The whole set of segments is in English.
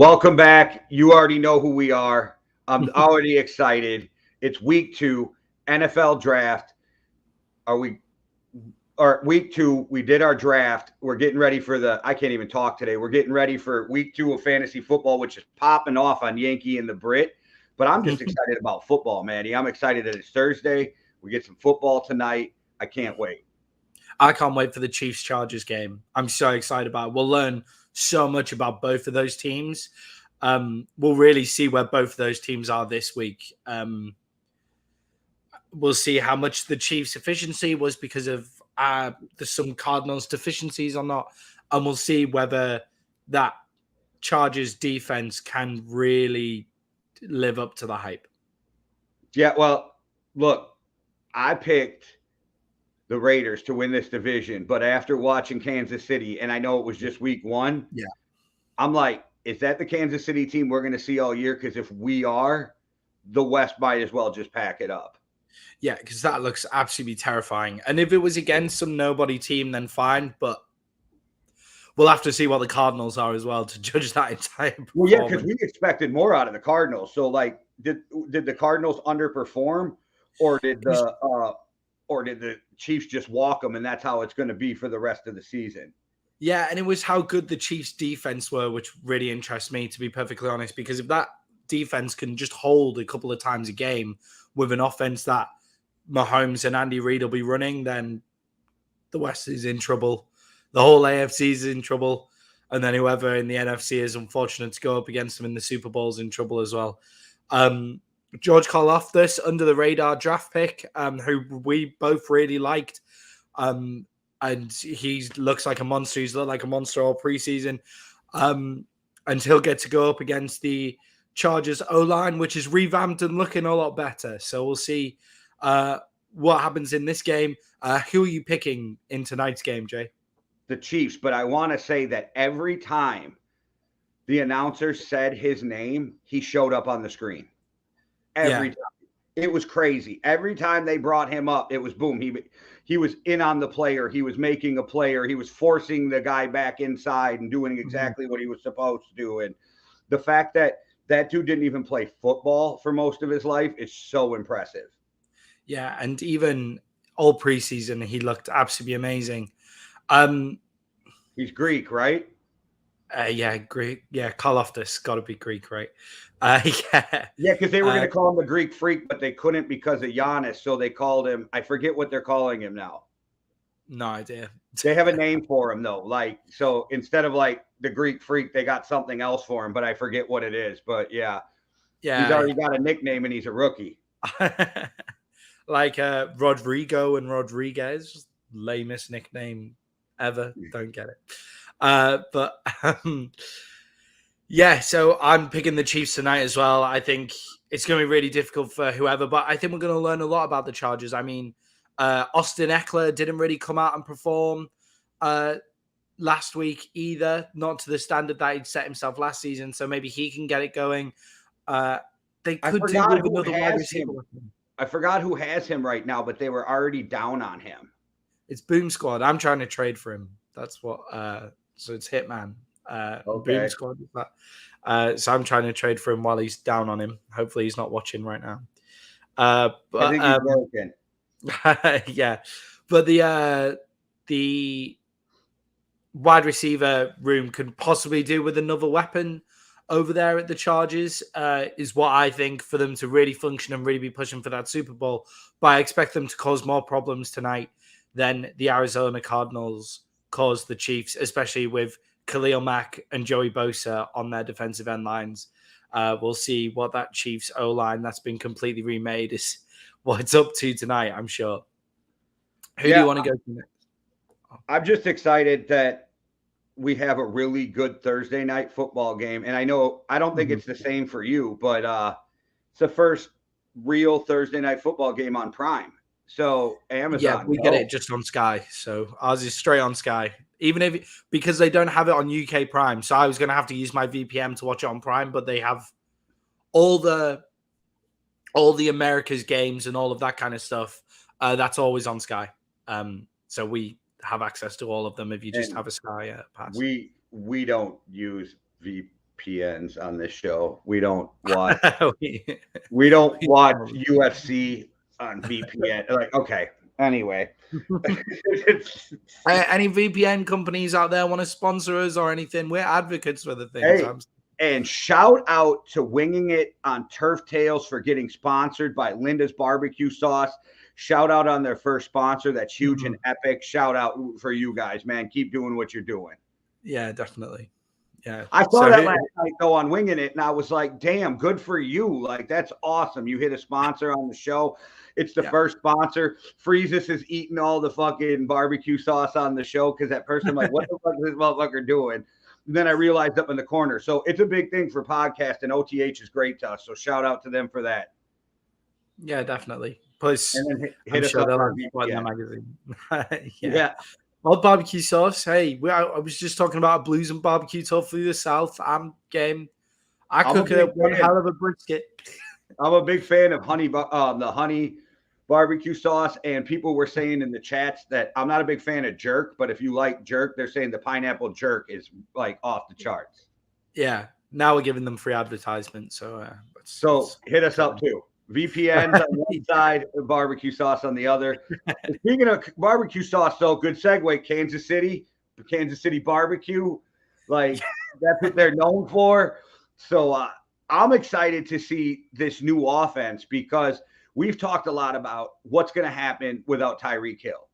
Welcome back. You already know who we are. I'm already excited. It's week 2, NFL draft. Are we or week 2, we did our draft. We're getting ready for I can't even talk today. We're getting ready for week 2 of fantasy football, which is popping off on Yankee and the Brit. But I'm just excited about football, Manny. I'm excited that it's Thursday. We get some football tonight. I can't wait. I can't wait for the Chiefs Chargers game. I'm so excited about it. We'll learn so much about both of those teams. We'll really see where both of those teams are this week. We'll see how much the Chiefs' efficiency was because of some Cardinals deficiencies or not. And we'll see whether that Chargers defense can really live up to the hype. Yeah, well, look, I picked the Raiders to win this division, but after watching Kansas City, and I know it was just week 1, I'm like, is that the Kansas City team we're going to see all year? Because if we are, the West might as well just pack it up. Yeah, because that looks absolutely terrifying. And if it was against some nobody team, then fine. But we'll have to see what the Cardinals are as well to judge that entire performance. Well, yeah, because we expected more out of the Cardinals. So, like, did the Cardinals underperform, or did the Chiefs just walk them, and that's how it's going to be for the rest of the season? Yeah, and it was how good the Chiefs' defense were, which really interests me, to be perfectly honest, because if that defense can just hold a couple of times a game with an offense that Mahomes and Andy Reid will be running, then the West is in trouble. The whole AFC is in trouble. And then whoever in the NFC is unfortunate to go up against them in the Super Bowl is in trouble as well. George Karlaftis, under the radar draft pick, who we both really liked. And he looks like a monster. He's looked like a monster all preseason. And he'll get to go up against the Chargers O-line, which is revamped and looking a lot better. So we'll see what happens in this game. Who are you picking in tonight's game, Jay? The Chiefs, but I want to say that every time the announcer said his name, he showed up on the screen. Every time. It was crazy. Every time they brought him up, it was boom. He was in on the player. He was making a player. He was forcing the guy back inside and doing exactly what he was supposed to do. And the fact that that dude didn't even play football for most of his life is so impressive. Yeah, and even all preseason, he looked absolutely amazing. He's Greek, right? Yeah, Greek. Yeah, Karlaftis got to be Greek, right? Yeah, because they were going to call him the Greek Freak, but they couldn't because of Giannis, so they called him. I forget what they're calling him now. No idea. They have a name for him though. Like, so instead of like the Greek Freak, they got something else for him, but I forget what it is. But yeah, he's already got a nickname and he's a rookie. Like Rodrigo and Rodriguez, lamest nickname ever. Don't get it. Yeah, so I'm picking the Chiefs tonight as well. I think it's going to be really difficult for whoever, but I think we're going to learn a lot about the Chargers. I mean, Austin Eckler didn't really come out and perform last week either, not to the standard that he'd set himself last season. So maybe he can get it going. They could do with another wide receiver. I forgot who has him right now, but they were already down on him. It's Boom Squad. I'm trying to trade for him. That's what. So it's Hitman. Okay. Boom Squad. So I'm trying to trade for him while he's down on him. Hopefully he's not watching right now. But I think he's broken. Yeah, but the wide receiver room could possibly do with another weapon over there at the Chargers, is what I think, for them to really function and really be pushing for that Super Bowl. But I expect them to cause more problems tonight than the Arizona Cardinals caused the Chiefs, especially with Khalil Mack and Joey Bosa on their defensive end lines. We'll see what that Chiefs O-line that's been completely remade is, what it's up to tonight, I'm sure. Who do you want to go to next? I'm just excited that we have a really good Thursday night football game. And I don't think it's the same for you, but it's the first real Thursday night football game on Prime. So Amazon. Yeah, we get it just on Sky. So ours is straight on Sky. Even because they don't have it on UK Prime. So I was going to have to use my VPN to watch it on Prime, but they have all the America's games and all of that kind of stuff. That's always on Sky. So we have access to all of them if you just have a Sky pass. We don't use VPN. VPNs on this show. We don't watch we UFC on VPN. Like, okay. Anyway. Any VPN companies out there want to sponsor us or anything? We're advocates for the thing. Hey, and shout out to Winging It on Turf Tales for getting sponsored by Linda's Barbecue Sauce. Shout out on their first sponsor. That's huge and epic. Shout out for you guys, man. Keep doing what you're doing. Yeah, definitely. Yeah. I saw that last night though on Winging It, and I was like, damn, good for you. Like, that's awesome. You hit a sponsor on the show. It's the first sponsor. Freezus is eating all the fucking barbecue sauce on the show because at first I'm like, what the fuck is this motherfucker doing? And then I realized up in the corner. So it's a big thing for podcast, and OTH is great to us. So shout out to them for that. Yeah, definitely. Plus, and then hit us up on the magazine. Yeah. Well, barbecue sauce. Hey, I was just talking about blues and barbecue talk through the South. I'm game. I cook one hell of a brisket. I'm a big fan of the honey barbecue sauce, and people were saying in the chats that I'm not a big fan of jerk, but if you like jerk, they're saying the pineapple jerk is like off the charts. Yeah. Now we're giving them free advertisement. So, hit us up too. VPNs on one side, barbecue sauce on the other. Speaking of barbecue sauce, though, good segue. Kansas City barbecue, like that's what they're known for. So I'm excited to see this new offense because we've talked a lot about what's going to happen without Tyreek Hill.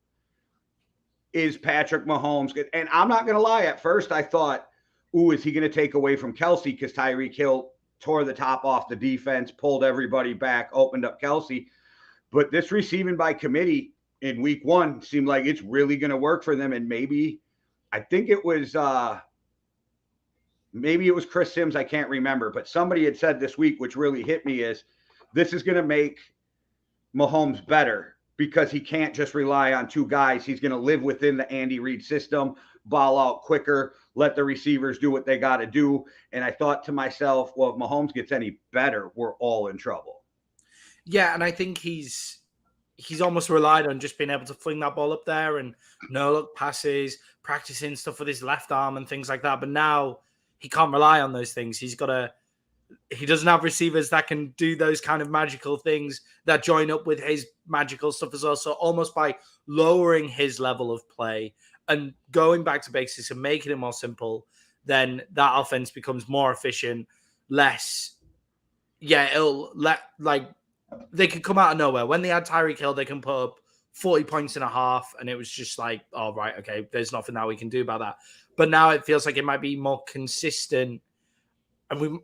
Is Patrick Mahomes good? And I'm not going to lie. At first, I thought, is he going to take away from Kelsey because Tyreek Hill tore the top off the defense, pulled everybody back, opened up Kelsey. But this receiving by committee in week 1 seemed like it's really going to work for them. And maybe, I think it was Chris Sims. I can't remember, but somebody had said this week, which really hit me, is this is going to make Mahomes better because he can't just rely on 2 guys. He's going to live within the Andy Reid system, ball out quicker, let the receivers do what they got to do. And I thought to myself, well, if Mahomes gets any better, we're all in trouble. Yeah, and I think he's almost relied on just being able to fling that ball up there and no-look passes, practicing stuff with his left arm and things like that. But now he can't rely on those things. He doesn't have receivers that can do those kind of magical things that join up with his magical stuff as well. So almost by lowering his level of play and going back to basics and making it more simple, then that offense becomes more efficient, less. Yeah, they could come out of nowhere. When they had Tyreek Hill, they can put up 40 points and a half, and it was just like, oh, right, okay, there's nothing that we can do about that. But now it feels like it might be more consistent, and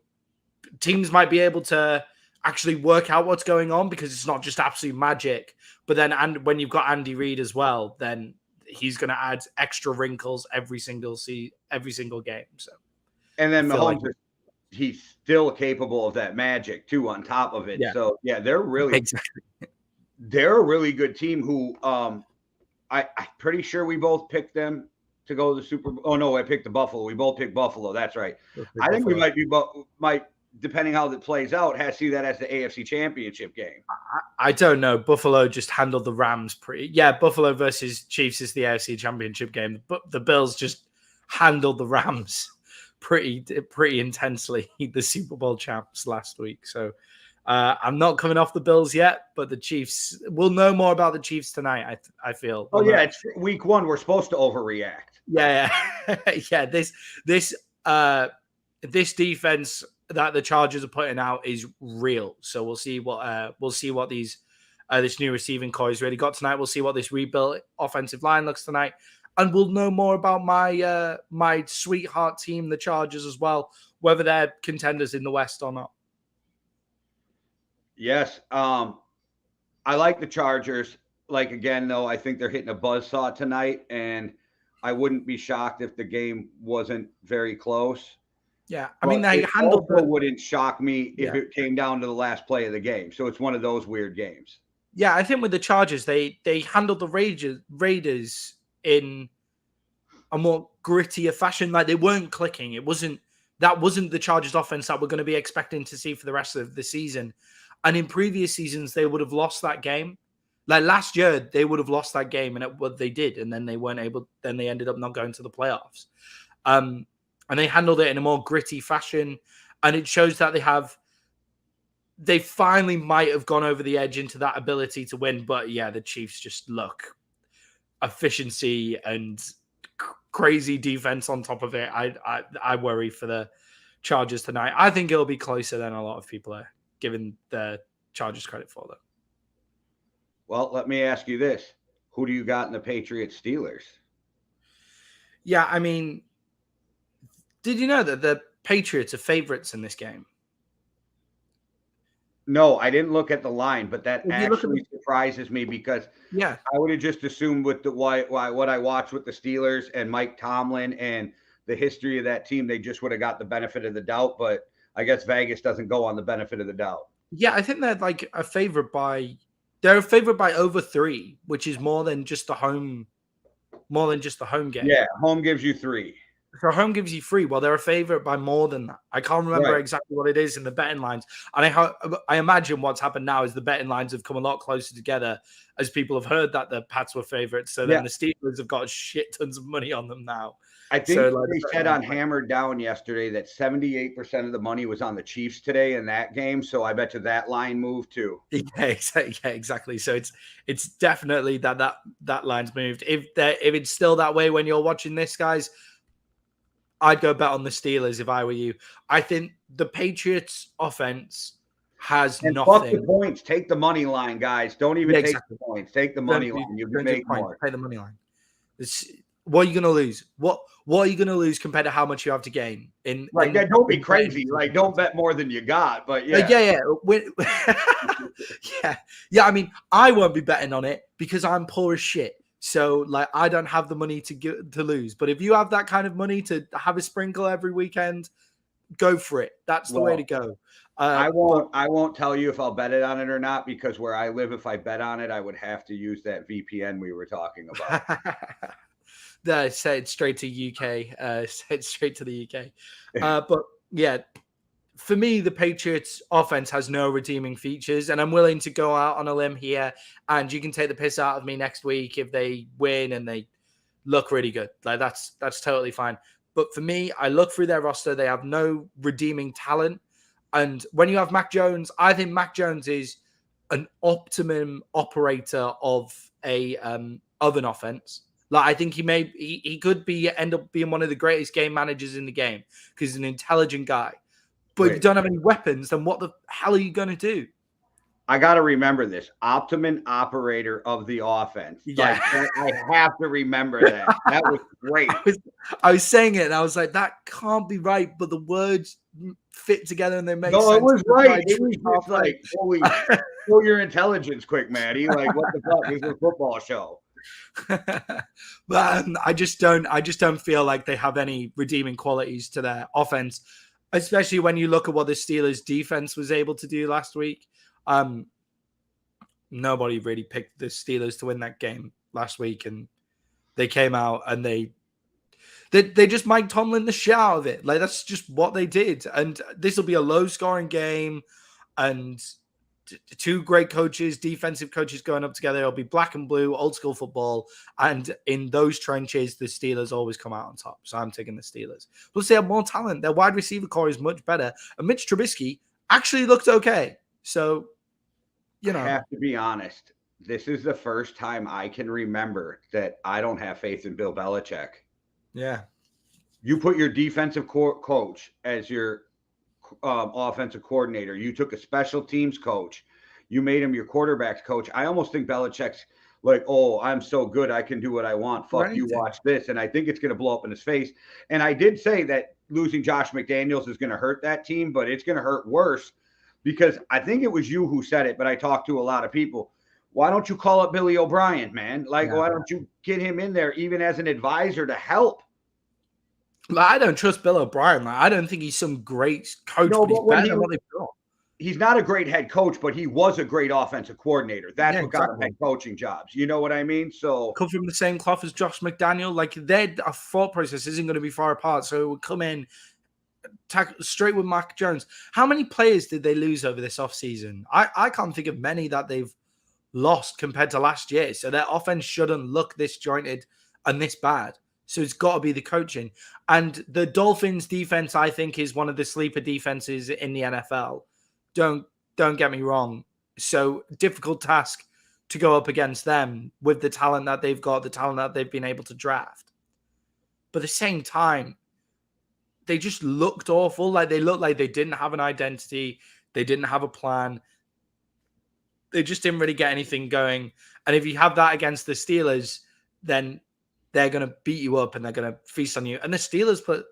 teams might be able to actually work out what's going on because it's not just absolute magic. But then, and when you've got Andy Reid as well, then he's going to add extra wrinkles every single game. So, and then Mahomes, he's still capable of that magic too. On top of it, so they're a really good team. Who I'm pretty sure we both picked them to go to the Super Bowl. Oh no, I picked the Buffalo. We both picked Buffalo. That's right. I think we might depending how it plays out, has to see that as the AFC Championship game. I don't know. Buffalo just handled the Rams pretty. Yeah, Buffalo versus Chiefs is the AFC Championship game, but the Bills just handled the Rams pretty intensely, the Super Bowl champs last week. So I'm not coming off the Bills yet, but the Chiefs, we'll know more about the Chiefs tonight, I feel. Oh, yeah, it's week 1. We're supposed to overreact. Yeah. Yeah, this defense that the Chargers are putting out is real. So we'll see what these this new receiving core has really got tonight. We'll see what this rebuilt offensive line looks tonight, and we'll know more about my sweetheart team, the Chargers, as well, whether they're contenders in the West or not. Yes, I like the Chargers. Like again, though, I think they're hitting a buzzsaw tonight, and I wouldn't be shocked if the game wasn't very close. Yeah, I mean, they handled it. Wouldn't shock me if it came down to the last play of the game. So it's one of those weird games. Yeah, I think with the Chargers, they handled the Raiders in a more grittier fashion. Like they weren't clicking. That wasn't the Chargers offense that we're going to be expecting to see for the rest of the season. And in previous seasons, they would have lost that game. Like last year, they would have lost that game, and they did, and then they weren't able. Then they ended up not going to the playoffs. and they handled it in a more gritty fashion. And it shows that they finally might have gone over the edge into that ability to win. But yeah, the Chiefs just look efficiency and crazy defense on top of it. I worry for the Chargers tonight. I think it'll be closer than a lot of people are giving the Chargers credit for, though. Well, let me ask you this. Who do you got in the Patriots Steelers? Yeah, I mean, did you know that the Patriots are favorites in this game? No, I didn't look at the line, but that If you look at actually surprises me because Yeah. I would have just assumed with the what I watched with the Steelers and Mike Tomlin and the history of that team, they just would have got the benefit of the doubt. But I guess Vegas doesn't go on the benefit of the doubt. Yeah, I think they're like they're a favorite by over 3, which is more than just the home game. Yeah, home gives you 3. So home gives you 3. Well, they're a favorite by more than that. I can't remember exactly what it is in the betting lines. And I imagine what's happened now is the betting lines have come a lot closer together as people have heard that the Pats were favorites. So then the Steelers have got shit tons of money on them now. I think they said on Hammered Down yesterday that 78% of the money was on the Chiefs today in that game. So I bet you that line moved too. Yeah, exactly. So it's definitely that line's moved. If it's still that way when you're watching this, guys, I'd go bet on the Steelers if I were you. I think the Patriots offense has nothing. Fuck the points. Take the money line, guys. Don't even take the points. Take the money line. You can make more. Take the money line. What are you going to lose? What are you going to lose compared to how much you have to gain? Don't be crazy. Like, don't bet more than you got. But yeah. Yeah. I mean, I won't be betting on it because I'm poor as shit. So, like, I don't have the money to lose. But if you have that kind of money to have a sprinkle every weekend, go for it. That's the way to go. I won't tell you if I'll bet it on it or not because where I live, if I bet on it, I would have to use that VPN we were talking about. Send straight to UK. Send straight to the UK. But yeah, for me, the Patriots offense has no redeeming features, and I'm willing to go out on a limb here. And you can take the piss out of me next week if they win and they look really good. Like that's totally fine. But for me, I look through their roster; they have no redeeming talent. And when you have Mac Jones, I think Mac Jones is an optimum operator of an offense. Like I think he could end up being one of the greatest game managers in the game because he's an intelligent guy. But if you don't have any weapons, then what the hell are you going to do? I got to remember this. Optimum operator of the offense. Yeah. Like, I have to remember that. That was great. I was saying it, and I was like, that can't be right, but the words fit together, and they make sense. No, it was right. It was just like, holy, show your intelligence quick, Maddie. Like, what the fuck? This is a football show. But I just don't feel like they have any redeeming qualities to their offense, especially when you look at what the Steelers defense was able to do last week. Nobody really picked the Steelers to win that game last week, and they came out and they just Mike Tomlin the shit out of it. Like that's just what they did. And this will be a low scoring game, and two great coaches, defensive coaches going up together. It'll be black and blue, old school football. And in those trenches, the Steelers always come out on top. So I'm taking the Steelers. Plus, they have more talent. Their wide receiver core is much better. And Mitch Trubisky actually looked okay. So, I have to be honest. This is the first time I can remember that I don't have faith in Bill Belichick. Yeah. You put your defensive coach as your offensive coordinator. You took a special teams coach. You made him your quarterbacks coach. I almost think Belichick's like, oh, I'm so good. I can do what I want. Fuck you, watch this. And I think it's going to blow up in his face. And I did say that losing Josh McDaniels is going to hurt that team, but it's going to hurt worse because I think it was you who said it, but I talked to a lot of people. Why don't you call up Billy O'Brien, man? Like, why don't you get him in there even as an advisor to help? I don't trust Bill O'Brien. I don't think he's some great coach, but he's better than what they've got. He's not a great head coach, but he was a great offensive coordinator. That's what got him head coaching jobs. You know what I mean? So come from the same cloth as Josh McDaniel. Like their thought process isn't going to be far apart. So it would come in straight with Mac Jones. How many players did they lose over this offseason? I can't think of many that they've lost compared to last year. So their offense shouldn't look this jointed and this bad. So it's got to be the coaching. And the Dolphins defense, I think, is one of the sleeper defenses in the NFL. Don't get me wrong. So difficult task to go up against them with the talent that they've got, the talent that they've been able to draft. But at the same time, they just looked awful. Like they looked like they didn't have an identity. They didn't have a plan. They just didn't really get anything going. And if you have that against the Steelers, then they're going to beat you up and they're going to feast on you. And the Steelers put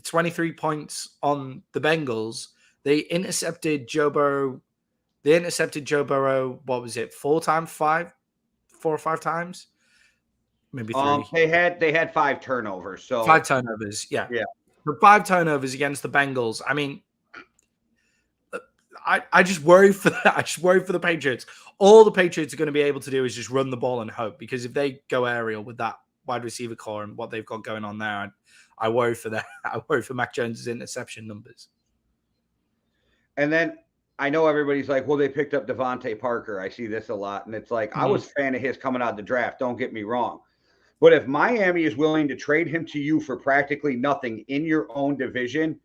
23 points on the Bengals. They intercepted Joe Burrow. What was it? 4 or 5 times? Maybe 3. They had 5 turnovers. So 5 turnovers. Yeah. For 5 turnovers against the Bengals. I mean, I just worry for that. I just worry for the Patriots. All the Patriots are going to be able to do is just run the ball and hope, because if they go aerial with that wide receiver core and what they've got going on there, I worry for that. I worry for Mac Jones's interception numbers. And then I know everybody's like, well, they picked up Devontae Parker. I see this a lot. And it's like, I was a fan of his coming out of the draft. Don't get me wrong. But if Miami is willing to trade him to you for practically nothing in your own division,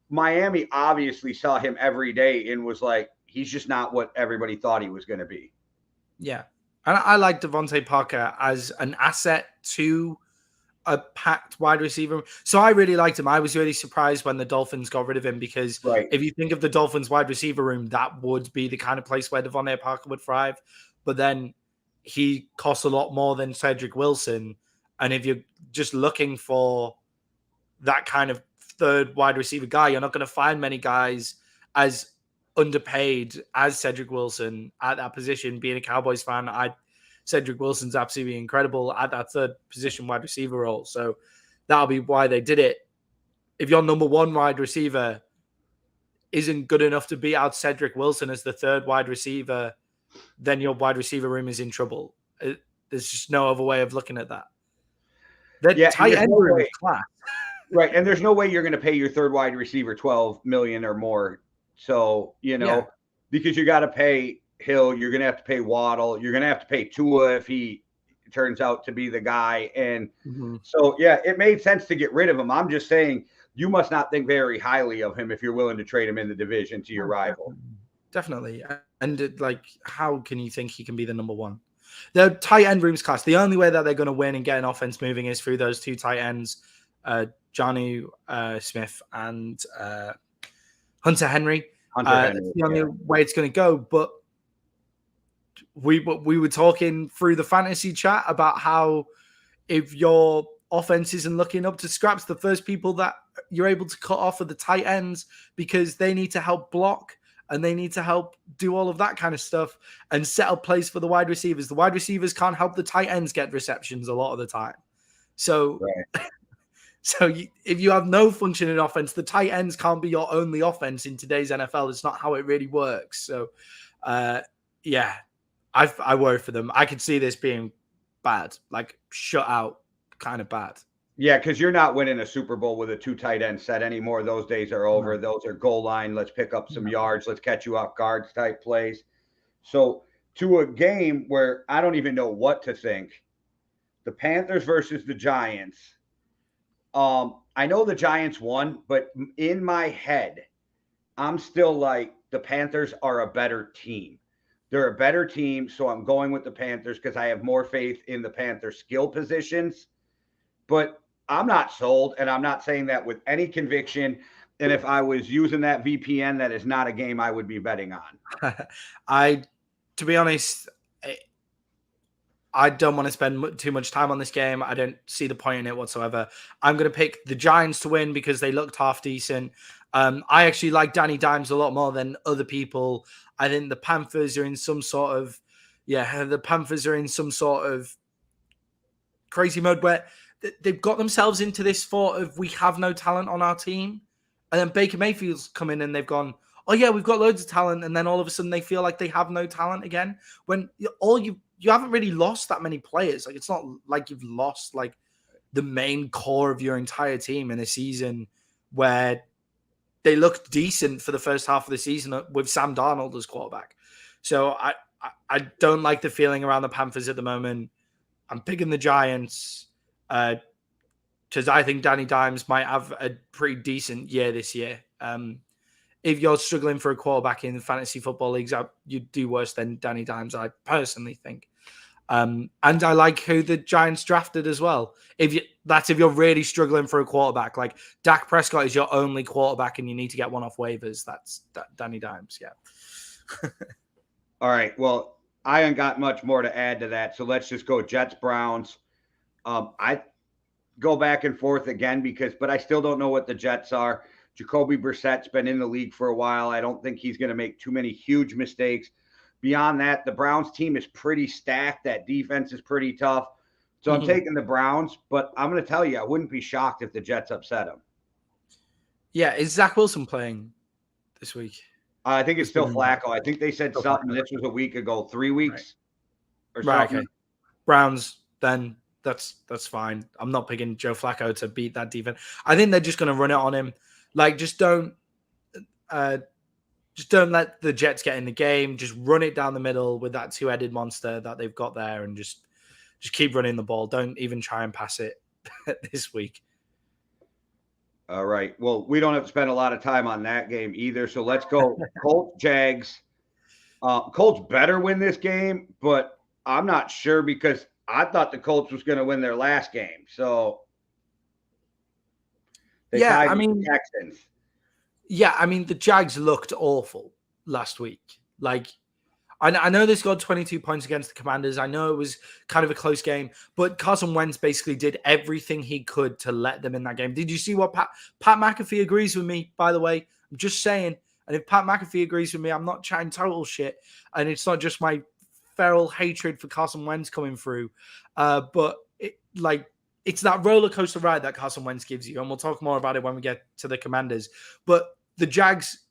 Miami obviously saw him every day and was like, he's just not what everybody thought he was going to be. Yeah. And I like Devontae Parker as an asset to a packed wide receiver. So I really liked him. I was really surprised when the Dolphins got rid of him, because if you think of the Dolphins wide receiver room, that would be the kind of place where Devontae Parker would thrive. But then he costs a lot more than Cedric Wilson. And if you're just looking for that kind of third wide receiver guy, you're not going to find many guys as underpaid as Cedric Wilson at that position. Being a Cowboys fan, Cedric Wilson's absolutely incredible at that third position wide receiver role. So that'll be why they did it. If your number 1 wide receiver isn't good enough to beat out Cedric Wilson as the third wide receiver, then your wide receiver room is in trouble. There's just no other way of looking at that. The tight end room is class. Right. And there's no way you're going to pay your third wide receiver $12 million or more. So, because you got to pay Hill, you're going to have to pay Waddle, you're going to have to pay Tua if he turns out to be the guy. And so, it made sense to get rid of him. I'm just saying, you must not think very highly of him if you're willing to trade him in the division to your rival. Definitely. And how can you think he can be the number 1? The tight end room's class. The only way that they're going to win and get an offense moving is through those 2 tight ends, Johnny Smith and Hunter Henry. That's the only way it's going to go. But we were talking through the fantasy chat about how if your offense isn't looking up to scraps, the first people that you're able to cut off are the tight ends, because they need to help block and they need to help do all of that kind of stuff and set up plays for the wide receivers. The wide receivers can't help the tight ends get receptions a lot of the time. So, if you have no functioning offense, the tight ends can't be your only offense in today's NFL. It's not how it really works. So, I worry for them. I could see this being bad, like shut out kind of bad. Yeah, because you're not winning a Super Bowl with a 2 tight end set anymore. Those days are over. No. Those are goal line. Let's pick up some yards. Let's catch you off guard type plays. So to a game where I don't even know what to think, the Panthers versus the Giants. I know the Giants won, but in my head, I'm still like, the Panthers are a better team. They're a better team, so I'm going with the Panthers because I have more faith in the Panthers' skill positions. But I'm not sold, and I'm not saying that with any conviction. And if I was using that VPN, that is not a game I would be betting on. To be honest, I don't want to spend too much time on this game. I don't see the point in it whatsoever. I'm going to pick the Giants to win because they looked half decent. I actually like Danny Dimes a lot more than other people. I think the Panthers are in some sort of crazy mode where they've got themselves into this thought of we have no talent on our team. And then Baker Mayfield's come in and they've gone, oh yeah, we've got loads of talent. And then all of a sudden they feel like they have no talent again. When you haven't really lost that many players. Like, it's not like you've lost like the main core of your entire team in a season where they looked decent for the first half of the season with Sam Darnold as quarterback. So I don't like the feeling around the Panthers at the moment. I'm picking the Giants. because I think Danny Dimes might have a pretty decent year this year. If you're struggling for a quarterback in fantasy football leagues, you'd do worse than Danny Dimes, I personally think. And I like who the Giants drafted as well. If you're really struggling for a quarterback, like Dak Prescott is your only quarterback and you need to get one off waivers, that's Danny Dimes, yeah. All right, well, I ain't got much more to add to that, so let's just go Jets, Browns. I go back and forth again but I still don't know what the Jets are. Jacoby Brissett's been in the league for a while. I don't think he's going to make too many huge mistakes. Beyond that, the Browns team is pretty stacked. That defense is pretty tough. So I'm taking the Browns, but I'm going to tell you, I wouldn't be shocked if the Jets upset them. Yeah, is Zach Wilson playing this week? I think it's still Flacco. I think they said something. This was a week ago, 3 weeks or something. Right, okay. Browns, then that's fine. I'm not picking Joe Flacco to beat that defense. I think they're just going to run it on him. Like, just don't let the Jets get in the game. Just run it down the middle with that two-headed monster that they've got there, and just keep running the ball. Don't even try and pass it this week. All right. Well, we don't have to spend a lot of time on that game either. So let's go Colts, Jags. Colts better win this game, but I'm not sure because I thought the Colts was going to win their last game. So I mean, the Texans. Yeah, I mean, the Jags looked awful last week. Like, I know they scored 22 points against the Commanders. I know it was kind of a close game, but Carson Wentz basically did everything he could to let them in that game. Did you see what Pat McAfee agrees with me, by the way? I'm just saying. And if Pat McAfee agrees with me, I'm not chatting total shit. And it's not just my feral hatred for Carson Wentz coming through. But it's that roller coaster ride that Carson Wentz gives you. And we'll talk more about it when we get to the Commanders. But the Jags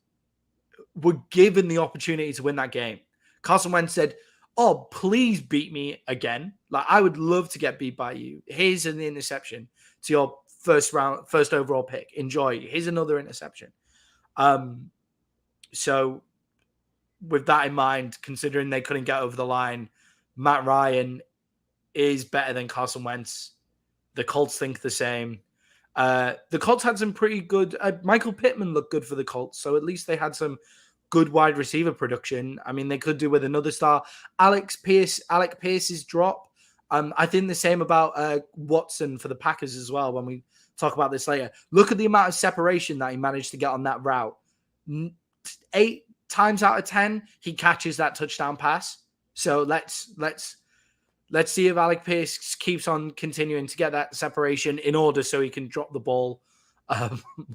were given the opportunity to win that game. Carson Wentz said, "Oh, please beat me again. Like, I would love to get beat by you. Here's an interception to your first overall pick. Enjoy. Here's another interception." So with that in mind, considering they couldn't get over the line, Matt Ryan is better than Carson Wentz. The Colts think the same. The Colts had some pretty good... Michael Pittman looked good for the Colts, so at least they had some good wide receiver production. I mean, they could do with another star. Alec Pierce's drop. I think the same about Watson for the Packers as well when we talk about this later. Look at the amount of separation that he managed to get on that route. 8 times out of 10, he catches that touchdown pass. So let's see if Alec Pierce keeps on continuing to get that separation in order so he can drop the ball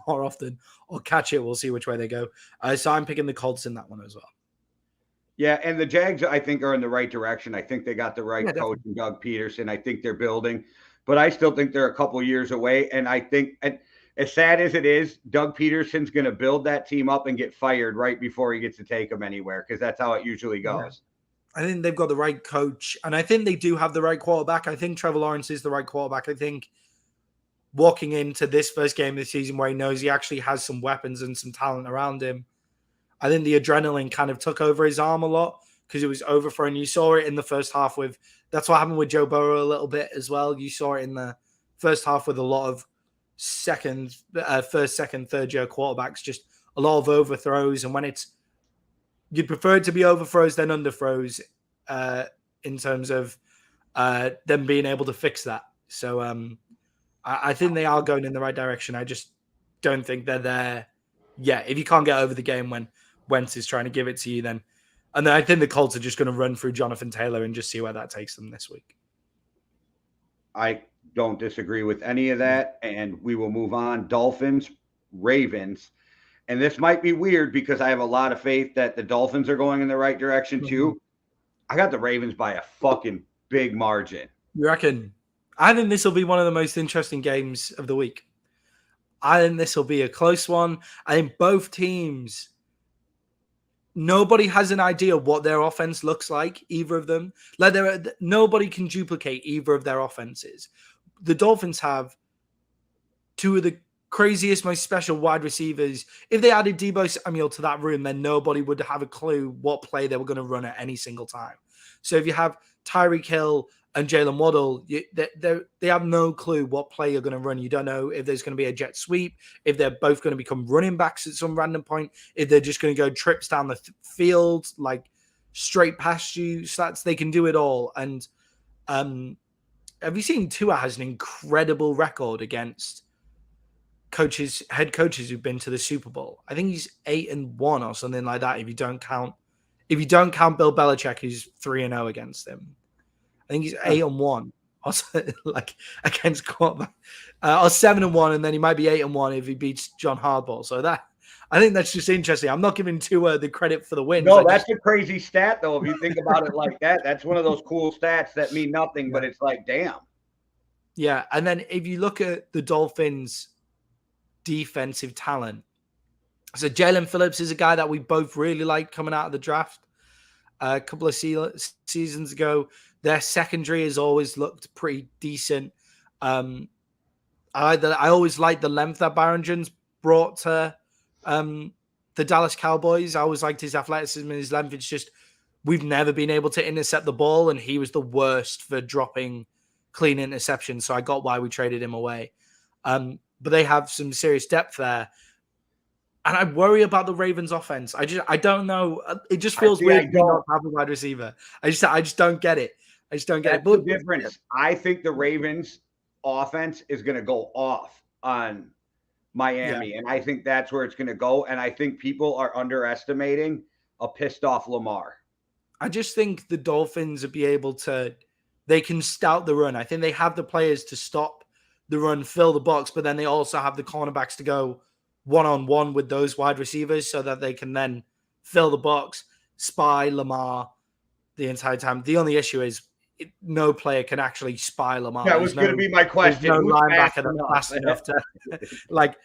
more often or catch it. We'll see which way they go. So I'm picking the Colts in that one as well. Yeah, and the Jags, I think, are in the right direction. I think they got the right coach in Doug Peterson. I think they're building. But I still think they're a couple years away. And I think, and as sad as it is, Doug Peterson's going to build that team up and get fired right before he gets to take them anywhere because that's how it usually goes. Yeah. I think they've got the right coach, and I think they do have the right quarterback. I think Trevor Lawrence is the right quarterback. I think walking into this first game of the season where he knows he actually has some weapons and some talent around him, I think the adrenaline kind of took over his arm a lot because it was overthrown. You saw it in the first half that's what happened with Joe Burrow a little bit as well. You saw it in the first half with a lot of first, second, third year quarterbacks, just a lot of overthrows. And when you'd prefer it to be overthrows than underthrows in terms of them being able to fix that. So I think they are going in the right direction. I just don't think they're there yet. If you can't get over the game when Wentz is trying to give it to you, then I think the Colts are just going to run through Jonathan Taylor and just see where that takes them this week. I don't disagree with any of that, and we will move on. Dolphins, Ravens. And this might be weird because I have a lot of faith that the Dolphins are going in the right direction too. I got the Ravens by a fucking big margin. You reckon? I think this will be one of the most interesting games of the week. I think this will be a close one. I think both teams, nobody has an idea what their offense looks like, either of them. Nobody can duplicate either of their offenses. The Dolphins have two of the craziest, most special wide receivers. If they added Deebo Samuel to that room, then nobody would have a clue what play they were going to run at any single time. So if you have Tyreek Hill and Jalen Waddle, they have no clue what play you're going to run. You don't know if there's going to be a jet sweep, if they're both going to become running backs at some random point, if they're just going to go trips down the field, like straight past you. Stats, they can do it all. And have you seen Tua has an incredible record against head coaches who've been to the Super Bowl? I think he's 8-1 or something like that. If you don't count Bill Belichick, who's 3-0 against him. I think he's 8-1, also, like against quarterback, or 7-1, and then he might be 8-1 if he beats John Harbaugh. So I think that's just interesting. I'm not giving Tua the credit for the wins. No, that's a crazy stat, though. If you think about it like that, that's one of those cool stats that mean nothing, but it's like, damn. Yeah, and then if you look at the Dolphins' defensive talent, so Jalen Phillips is a guy that we both really liked coming out of the draft a couple of seasons ago. Their secondary has always looked pretty decent. I always liked the length that Byron Jones brought to the Dallas Cowboys. I always liked his athleticism and his length. It's just we've never been able to intercept the ball, and he was the worst for dropping clean interceptions. So I got why we traded him away. But they have some serious depth there. And I worry about the Ravens offense. I don't know. It just feels weird not to have a wide receiver. I just don't get it. I just don't get it. But the difference. I think the Ravens offense is going to go off on Miami. And I think that's where it's going to go. And I think people are underestimating a pissed off Lamar. I just think the Dolphins will be able to, they can stout the run. I think they have the players to stop the run, fill the box, but then they also have the cornerbacks to go one-on-one with those wide receivers so that they can then fill the box, spy Lamar the entire time. The only issue is no player can actually spy Lamar. That was going to be my question. No linebacker that's fast enough to, like,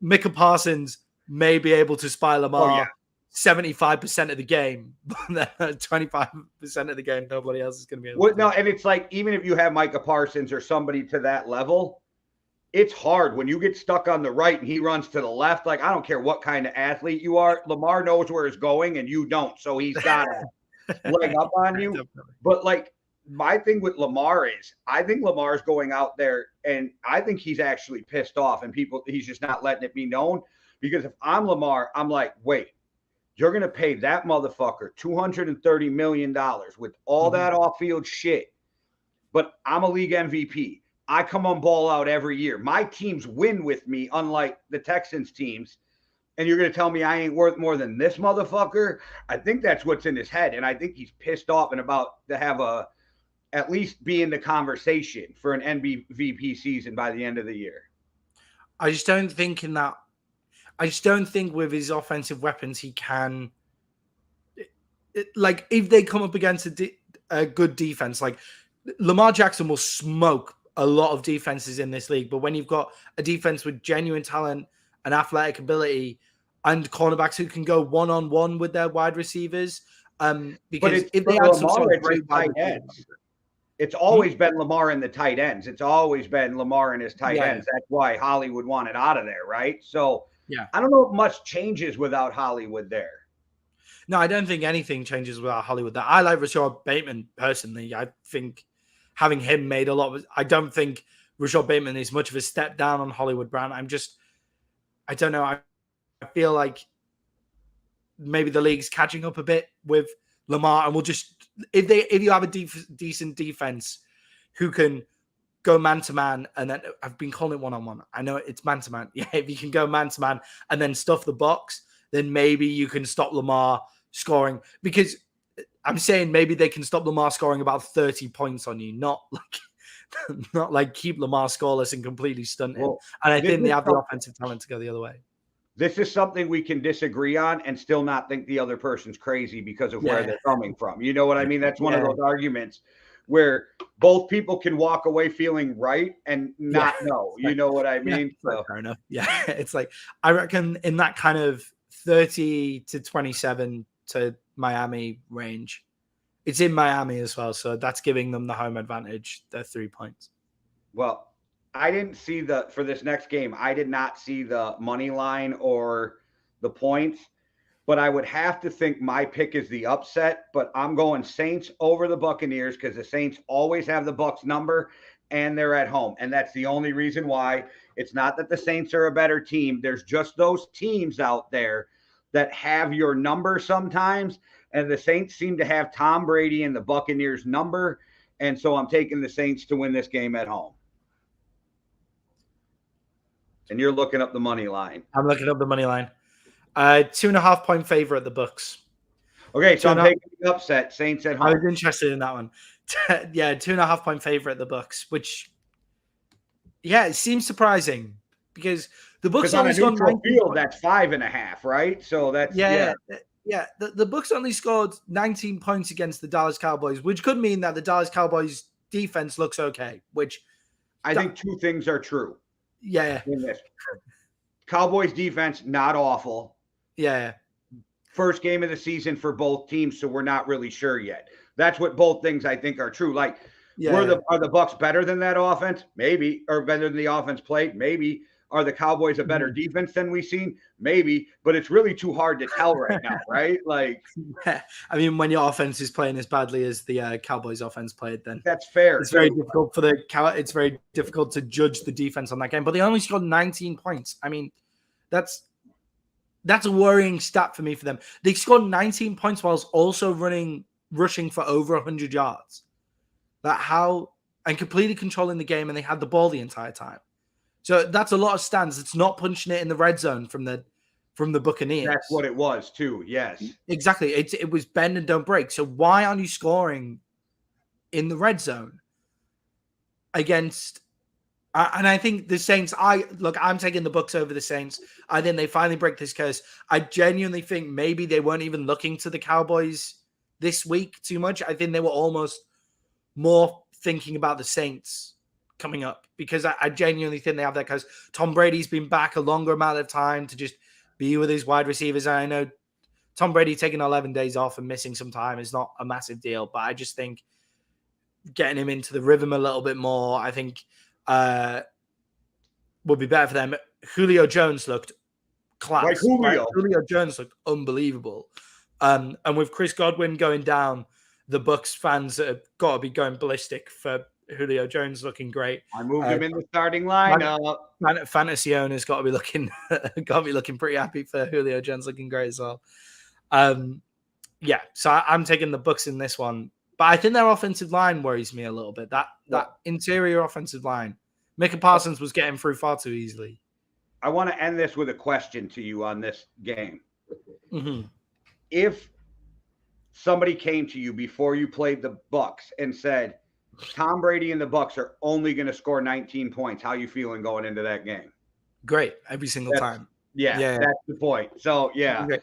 Micah Parsons may be able to spy Lamar 75% of the game, but 25% of the game, nobody else is going to be able to. No, and it's like, even if you have Micah Parsons or somebody to that level, it's hard when you get stuck on the right and he runs to the left. Like, I don't care what kind of athlete you are. Lamar knows where it's going and you don't. So he's got a leg up on you. Definitely. But like, my thing with Lamar is I think Lamar's going out there and I think he's actually pissed off and he's just not letting it be known. Because if I'm Lamar, I'm like, wait, you're going to pay that motherfucker $230 million with all that off-field shit. But I'm a league MVP. I come on ball out every year. My teams win with me, unlike the Texans teams. And you're going to tell me I ain't worth more than this motherfucker? I think that's what's in his head. And I think he's pissed off and about to have at least be in the conversation for an MVP season by the end of the year. I just don't think with his offensive weapons he can. Like, if they come up against a good defense, like Lamar Jackson will smoke a lot of defenses in this league. But when you've got a defense with genuine talent and athletic ability and cornerbacks who can go one-on-one with their wide receivers, because if they had some sort of great tight ends. It's always been Lamar in the tight ends. It's always been Lamar and his tight ends. That's why Hollywood wanted out of there, right? So I don't know if much changes without Hollywood there. No, I don't think anything changes without Hollywood there. I like Rashad Bateman personally. I think having him made a lot of. I don't think Rashad Bateman is much of a step down on Hollywood Brown. I don't know. I feel like maybe the league's catching up a bit with Lamar, and we'll just if you have a decent defense who can go man to man, and then I've been calling it one-on-one. I know it's man to man. Yeah, if you can go man to man and then stuff the box, then maybe you can stop Lamar scoring. Because I'm saying maybe they can stop Lamar scoring about 30 points on you, not like keep Lamar scoreless and completely stunt him. Well, and I think they have the offensive talent to go the other way. This is something we can disagree on and still not think the other person's crazy because of where they're coming from. You know what I mean? That's one of those arguments where both people can walk away feeling right and not know. You know what I mean? So. Fair enough. Yeah, it's like, I reckon in that kind of 30 to 27 to Miami range, it's in Miami as well. So that's giving them the home advantage. They're 3 points. Well, I didn't see for this next game, I did not see the money line or the points. but I would have to think my pick is the upset, but I'm going Saints over the Buccaneers because the Saints always have the Bucs number and they're at home. And that's the only reason why. It's not that the Saints are a better team. There's just those teams out there that have your number sometimes. And the Saints seem to have Tom Brady and the Buccaneers number. And so I'm taking the Saints to win this game at home. And you're looking up the money line. I'm looking up the money line. 2.5 point favorite at the Bucs. Okay, so I'm taking the upset, Saints at home. I was interested in that one. 2.5 point favorite at the Bucs, which, it seems surprising because the Bucs on a neutral field, that's 5.5, right? So that's The Bucs only scored 19 points against the Dallas Cowboys, which could mean that the Dallas Cowboys defense looks okay. Which I think two things are true. Yeah, in this. Cowboys defense not awful. Yeah. First game of the season for both teams, so we're not really sure yet. That's what both things I think are true. Like, are the Bucs better than that offense? Maybe. Or better than the offense played? Maybe. Are the Cowboys a better defense than we've seen? Maybe. But it's really too hard to tell right now, right? Like, I mean, when your offense is playing as badly as the Cowboys offense played, then that's fair. It's very difficult for it's very difficult to judge the defense on that game. But they only scored 19 points. I mean, that's a worrying stat for me for them. They scored 19 points whilst also rushing for over 100 yards. And completely controlling the game, and they had the ball the entire time. So that's a lot of stands. It's not punching it in the red zone from the Buccaneers. That's what it was too. Yes, exactly. It was bend and don't break. So why aren't you scoring in the red zone against? And I think the Saints. I'm taking the Bucs over the Saints. I think they finally break this curse. I genuinely think maybe they weren't even looking to the Cowboys this week too much. I think they were almost more thinking about the Saints coming up because I genuinely think they have that because Tom Brady's been back a longer amount of time to just be with his wide receivers. And I know Tom Brady taking 11 days off and missing some time is not a massive deal, but I just think getting him into the rhythm a little bit more, I think would be better for them. Julio Jones looked class. Like Julio Jones looked unbelievable. And with Chris Godwin going down, the Bucs fans have got to be going ballistic for Julio Jones looking great. I moved him in the starting lineup. Fantasy owners got to be looking pretty happy for Julio Jones looking great as well. So I'm taking the Bucs in this one, but I think their offensive line worries me a little bit. That interior offensive line, Micah Parsons was getting through far too easily. I want to end this with a question to you on this game. Mm-hmm. If somebody came to you before you played the Bucs and said, Tom Brady and the Bucs are only going to score 19 points, how you feeling going into that game? Great, every single time. Yeah, that's the point. So, yeah. Okay.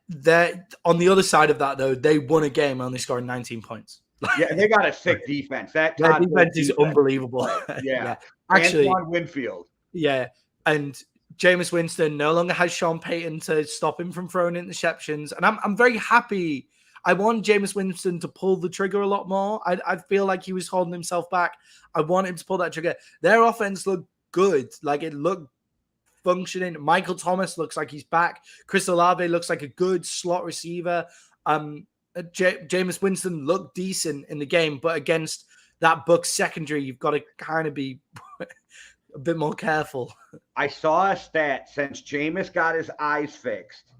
They're on the other side of that, though, they won a game only scoring 19 points. Yeah, they got a sick defense. That defense is unbelievable. Yeah. Actually, Antoine Winfield. Yeah, and Jameis Winston no longer has Sean Payton to stop him from throwing interceptions. And I'm very happy. I want Jameis Winston to pull the trigger a lot more. I feel like he was holding himself back. I want him to pull that trigger. Their offense looked good. Like, it looked functioning. Michael Thomas looks like he's back. Chris Olave looks like a good slot receiver. Jameis Winston looked decent in the game, but against that Bucs secondary, you've got to kind of be a bit more careful. I saw a stat since Jameis got his eyes fixed.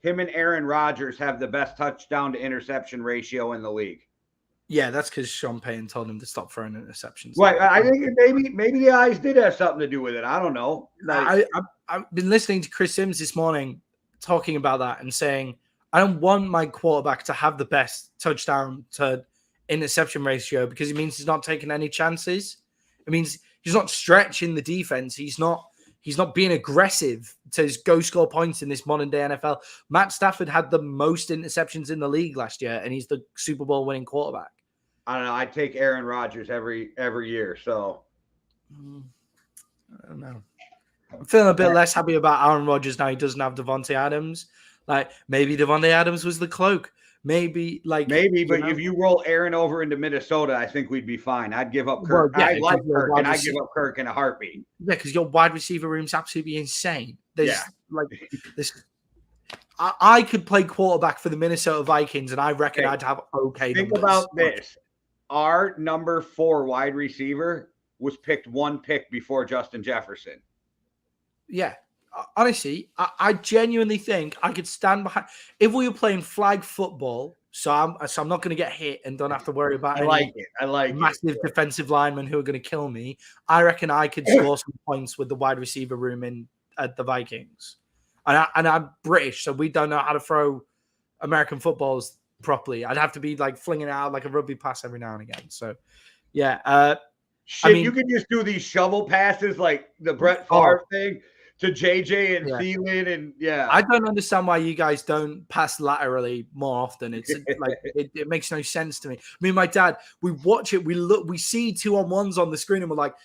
Him and Aaron Rodgers have the best touchdown to interception ratio in the league. Yeah, that's because Sean Payton told him to stop throwing interceptions. Right. I think maybe the eyes did have something to do with it. I don't know. I've been listening to Chris Sims this morning talking about that and saying, I don't want my quarterback to have the best touchdown to interception ratio because it means he's not taking any chances. It means he's not stretching the defense. He's not being aggressive to go score points in this modern day NFL. Matt Stafford had the most interceptions in the league last year, and he's the Super Bowl winning quarterback. I don't know. I take Aaron Rodgers every year. So I don't know. I'm feeling a bit less happy about Aaron Rodgers now. He doesn't have Devontae Adams. Like, maybe Devontae Adams was the cloak. Maybe, but if you roll Aaron over into Minnesota, I think we'd be fine. I'd give up Kirk. I like Kirk, and I'd give up Kirk in a heartbeat. Yeah, because your wide receiver room's absolutely insane. I could play quarterback for the Minnesota Vikings, and I reckon Okay. I'd have okay Think numbers. about this. Our number 4 wide receiver was picked 1 pick before Justin Jefferson. Yeah. Honestly, I genuinely think I could stand behind if we were playing flag football. So I'm not going to get hit and don't have to worry about I like massive it. defensive linemen who are going to kill me. I reckon I could score some points with the wide receiver room at the Vikings. And I'm British, so we don't know how to throw American footballs properly. I'd have to be like flinging it out like a rugby pass every now and again. So, yeah. Shit, you can just do these shovel passes like the Brett Favre thing to JJ and Thielen, and I don't understand why you guys don't pass laterally more often. It's like it makes no sense to me. I mean, my dad, we watch it, we see 2-on-1s on the screen, and we're like,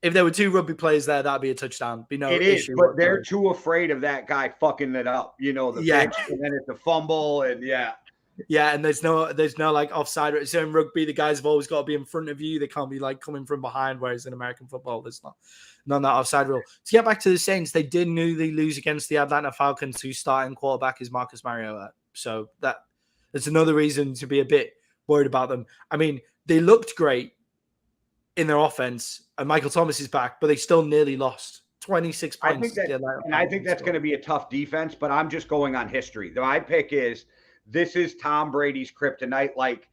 if there were 2 rugby players there, that'd be a touchdown. Be no issue. But they're too afraid of that guy fucking it up. You know, the pitch, and then it's a fumble, and Yeah, and there's no like offside. So in rugby, the guys have always got to be in front of you. They can't be like coming from behind, whereas in American football, there's none that offside rule. To get back to the Saints, they did newly lose against the Atlanta Falcons, whose starting quarterback is Marcus Mariota. So that's another reason to be a bit worried about them. I mean, they looked great in their offense, and Michael Thomas is back, but they still nearly lost 26 points. I think that's going to be a tough defense, but I'm just going on history. My pick is this is Tom Brady's kryptonite, like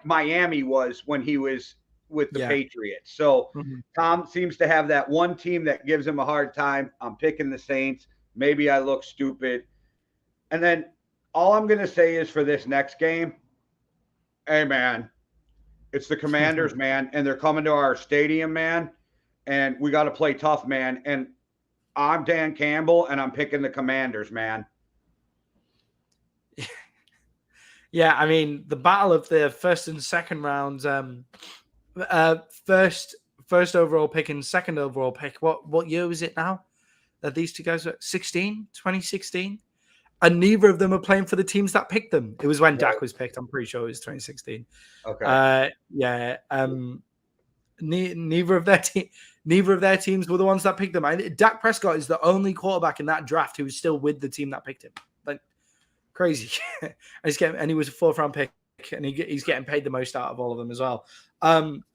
Miami was when he was with the Patriots. So Tom seems to have that one team that gives him a hard time. I'm picking the Saints. Maybe I look stupid. And then all I'm going to say is for this next game, hey, man, it's the Commanders, man, and they're coming to our stadium, man, and we got to play tough, man. And I'm Dan Campbell, and I'm picking the Commanders, man. Yeah, I mean, the battle of the first and second rounds, first overall pick and second overall pick. What year was it now that these two guys were 2016? And neither of them are playing for the teams that picked them. It was when Dak was picked. I'm pretty sure it was 2016. Okay. Neither of their teams were the ones that picked them. Dak Prescott is the only quarterback in that draft who is still with the team that picked him. Like crazy. And he was a 4th round pick, and he's getting paid the most out of all of them as well. I'm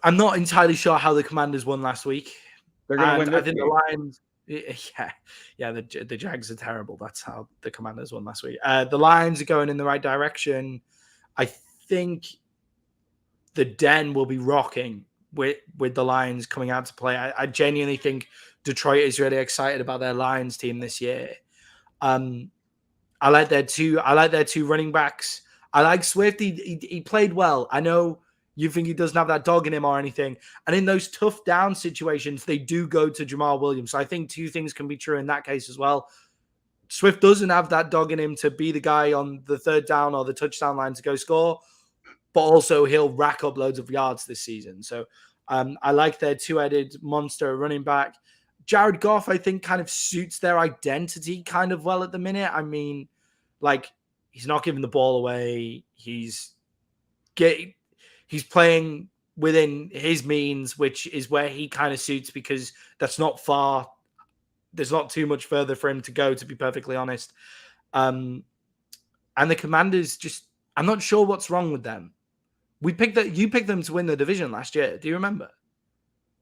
not entirely sure how the Commanders won last week. They're going to win. I think the Lions. Yeah. The Jags are terrible. That's how the Commanders won last week. The Lions are going in the right direction. I think the Den will be rocking with the Lions coming out to play. I genuinely think Detroit is really excited about their Lions team this year. I like their two running backs. I like Swift. He played well. I know you think he doesn't have that dog in him or anything. And in those tough down situations, they do go to Jamal Williams. So I think 2 things can be true in that case as well. Swift doesn't have that dog in him to be the guy on the 3rd down or the touchdown line to go score, but also he'll rack up loads of yards this season. So I like their 2-headed monster running back. Jared Goff, I think, kind of suits their identity kind of well at the minute. I mean, like, he's not giving the ball away. He's playing within his means, which is where he kind of suits because that's not far. There's not too much further for him to go, to be perfectly honest. And the Commanders I'm not sure what's wrong with them. You picked them to win the division last year. Do you remember?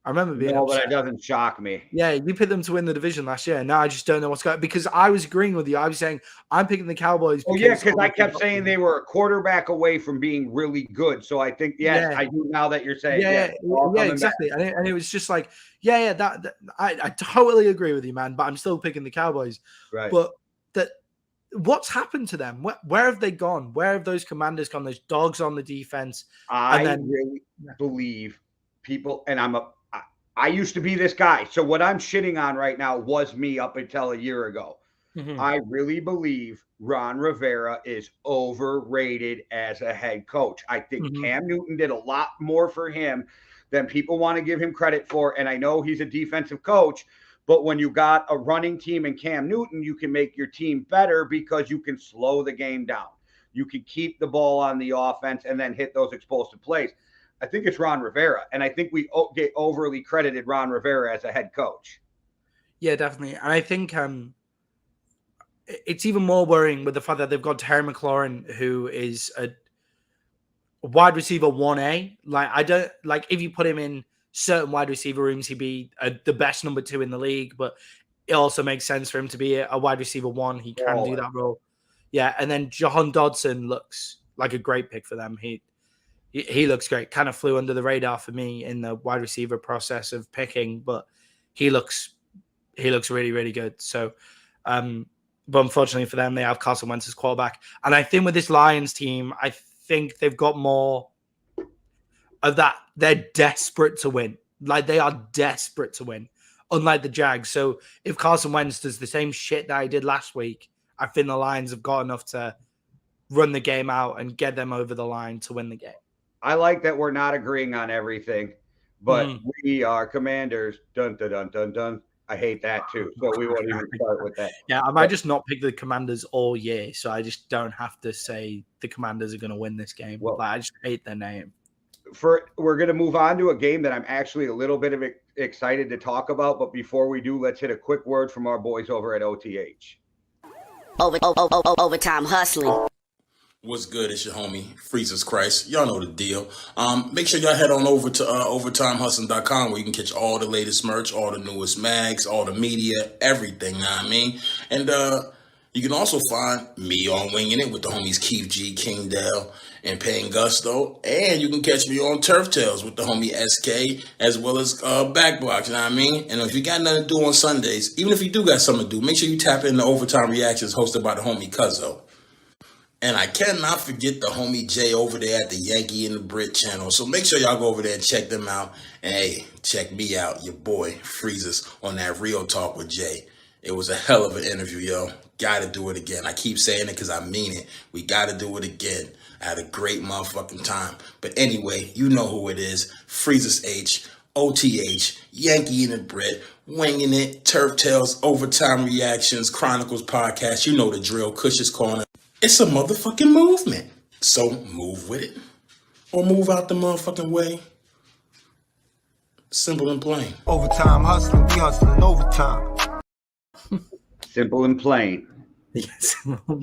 I remember being upset. But it doesn't shock me. Yeah, you picked them to win the division last year. Now I just don't know what's going on because I was agreeing with you. I was saying I'm picking the Cowboys. Because I kept saying they were a quarterback away from being really good. So I think, I do now that you're saying. Yeah, exactly. And it was just like, that I totally agree with you, man. But I'm still picking the Cowboys. Right. But what's happened to them? Where have they gone? Where have those Commanders gone? Those dogs on the defense. I really believe people, and I used to be this guy. So what I'm shitting on right now was me up until a year ago. Mm-hmm. I really believe Ron Rivera is overrated as a head coach. I think Cam Newton did a lot more for him than people want to give him credit for. And I know he's a defensive coach, but when you got a running team in Cam Newton, you can make your team better because you can slow the game down. You can keep the ball on the offense and then hit those explosive plays. I think it's Ron Rivera, and I think we overly credited Ron Rivera as a head coach. Yeah, definitely. And I think it's even more worrying with the fact that they've got Terry McLaurin, who is a wide receiver 1A. Like, I don't like if you put him in certain wide receiver rooms, he'd be the best number 2 in the league. But it also makes sense for him to be a wide receiver 1. He can do that role. Yeah, and then Jahan Dodson looks like a great pick for them. He looks great. Kind of flew under the radar for me in the wide receiver process of picking, but he looks really, really good. So, but unfortunately for them, they have Carson Wentz as quarterback. And I think with this Lions team, I think they've got more of that. They're desperate to win. Like, they are desperate to win, unlike the Jags. So if Carson Wentz does the same shit that I did last week, I think the Lions have got enough to run the game out and get them over the line to win the game. I like that we're not agreeing on everything, but we are Commanders. Dun, dun, dun, dun, dun. I hate that too. So we won't even start with that. Yeah, I might just not pick the Commanders all year, so I just don't have to say the Commanders are going to win this game. Well, I just hate their name. We're going to move on to a game that I'm actually a little bit of excited to talk about, but before we do, let's hit a quick word from our boys over at OTH. Overtime hustling. What's good? It's your homie, Freezes Christ. Y'all know the deal. Make sure y'all head on over to overtimehustling.com where you can catch all the latest merch, all the newest mags, all the media, everything, you know what I mean? And you can also find me on Winging It with the homies Keith G, King Dale, and Payne Gusto. And you can catch me on Turf Tales with the homie SK, as well as Backbox, you know what I mean? And if you got nothing to do on Sundays, even if you do got something to do, make sure you tap in the Overtime Reactions hosted by the homie Cuzzo. And I cannot forget the homie Jay over there at the Yankee and the Brit channel. So make sure y'all go over there and check them out. And hey, check me out, your boy Freezes, on that Real Talk with Jay. It was a hell of an interview, yo. Gotta do it again. I keep saying it because I mean it. We gotta do it again. I had a great motherfucking time. But anyway, you know who it is. Freezes H, OTH, Yankee and the Brit, Winging It, Turf Tales, Overtime Reactions, Chronicles Podcast. You know the drill, Cush's Corner. It's a motherfucking movement. So move with it or move out the motherfucking way. Simple and plain. Overtime hustling, we hustling overtime. Simple and plain. Yes,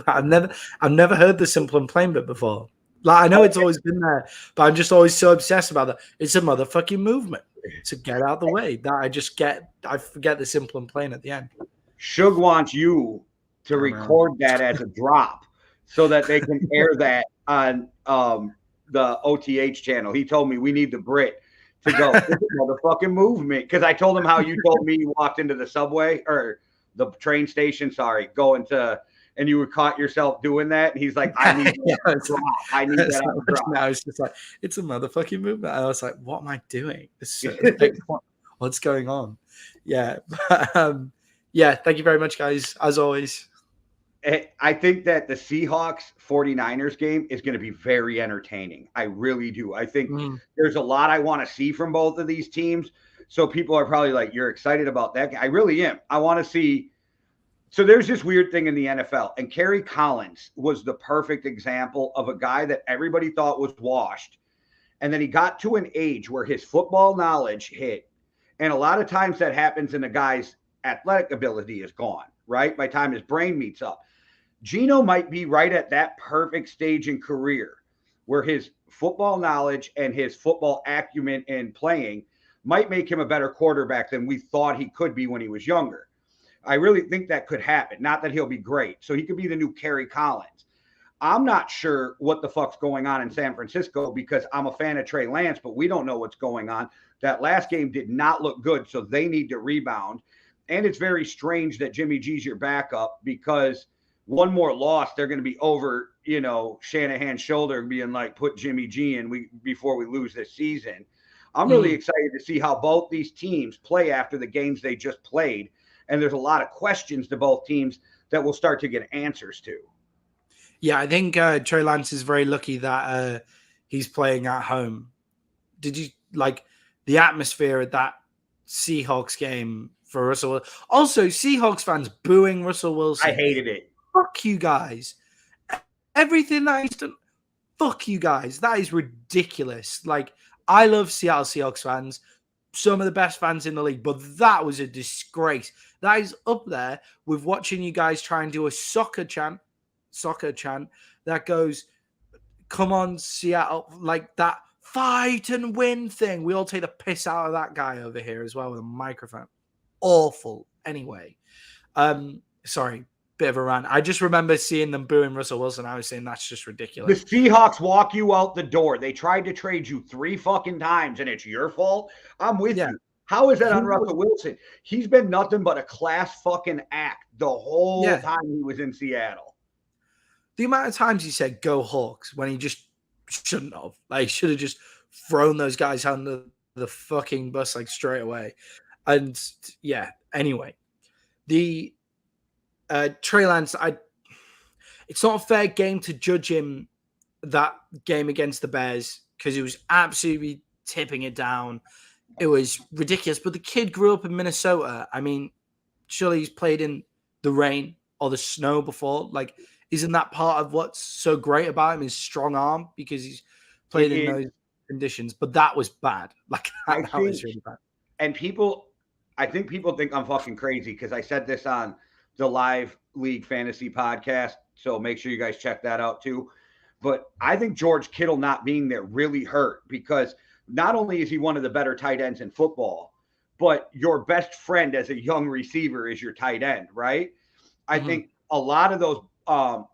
I've never heard the simple and plain bit before. Like, I know it's always been there, but I'm just always so obsessed about that. It's a motherfucking movement to get out the way that I forget the simple and plain at the end. Suge wants you to record that as a drop so that they can air that on the OTH channel. He told me we need the Brit to go, this is a motherfucking movement. Because I told him how you told me you walked into the subway or the train station, going to, and you were caught yourself doing that. And he's like, I need that drop. I need that drop. I was just like, it's a motherfucking movement. I was like, what am I doing? What's going on? Yeah. Yeah. Thank you very much, guys. As always. I think that the Seahawks 49ers game is going to be very entertaining. I really do. I think there's a lot I want to see from both of these teams. So people are probably like, you're excited about that game. I really am. I want to see. So there's this weird thing in the NFL, and Kerry Collins was the perfect example of a guy that everybody thought was washed. And then he got to an age where his football knowledge hit. And a lot of times that happens and the guy's athletic ability is gone, right? By the time his brain meets up. Geno might be right at that perfect stage in career where his football knowledge and his football acumen in playing might make him a better quarterback than we thought he could be when he was younger. I really think that could happen. Not that he'll be great. So he could be the new Kerry Collins. I'm not sure what the fuck's going on in San Francisco because I'm a fan of Trey Lance, but we don't know what's going on. That last game did not look good, so they need to rebound. And it's very strange that Jimmy G's your backup because one more loss, they're going to be over, Shanahan's shoulder and being like, put Jimmy G in before we lose this season. I'm really excited to see how both these teams play after the games they just played. And there's a lot of questions to both teams that we'll start to get answers to. Yeah, I think Trey Lance is very lucky that he's playing at home. Did you like the atmosphere at that Seahawks game for Russell Wilson? Also, Seahawks fans booing Russell Wilson. I hated it. Fuck you guys. Everything that he's done, fuck you guys. That is ridiculous. Like, I love Seattle Seahawks fans. some of the best fans in the league, but that was a disgrace. That is up there with watching you guys try and do a soccer chant that goes, come on, Seattle, like that fight and win thing. We all take the piss out of that guy over here as well with a microphone. Awful. Anyway, sorry, bit of a rant. I just remember seeing them booing Russell Wilson. I was saying that's just ridiculous. The Seahawks walk you out the door. They tried to trade you 3 fucking times, and it's your fault. I'm with you. How is that on Russell Wilson? He's been nothing but a class fucking act the whole time he was in Seattle. The amount of times he said "Go Hawks" when he just shouldn't have. Like, he should have just thrown those guys under the fucking bus like straight away. And yeah, anyway, the Trey Lance, it's not a fair game to judge him that game against the Bears because he was absolutely tipping it down. It was ridiculous. But the kid grew up in Minnesota. I mean, surely he's played in the rain or the snow before. Like, isn't that part of what's so great about him? His strong arm, because he's played in those conditions. But that was bad. Like, that was really bad. And I think people think I'm fucking crazy because I said this on the Live League Fantasy podcast. So make sure you guys check that out too. But I think George Kittle not being there really hurt because not only is he one of the better tight ends in football, but your best friend as a young receiver is your tight end, right? I think a lot of those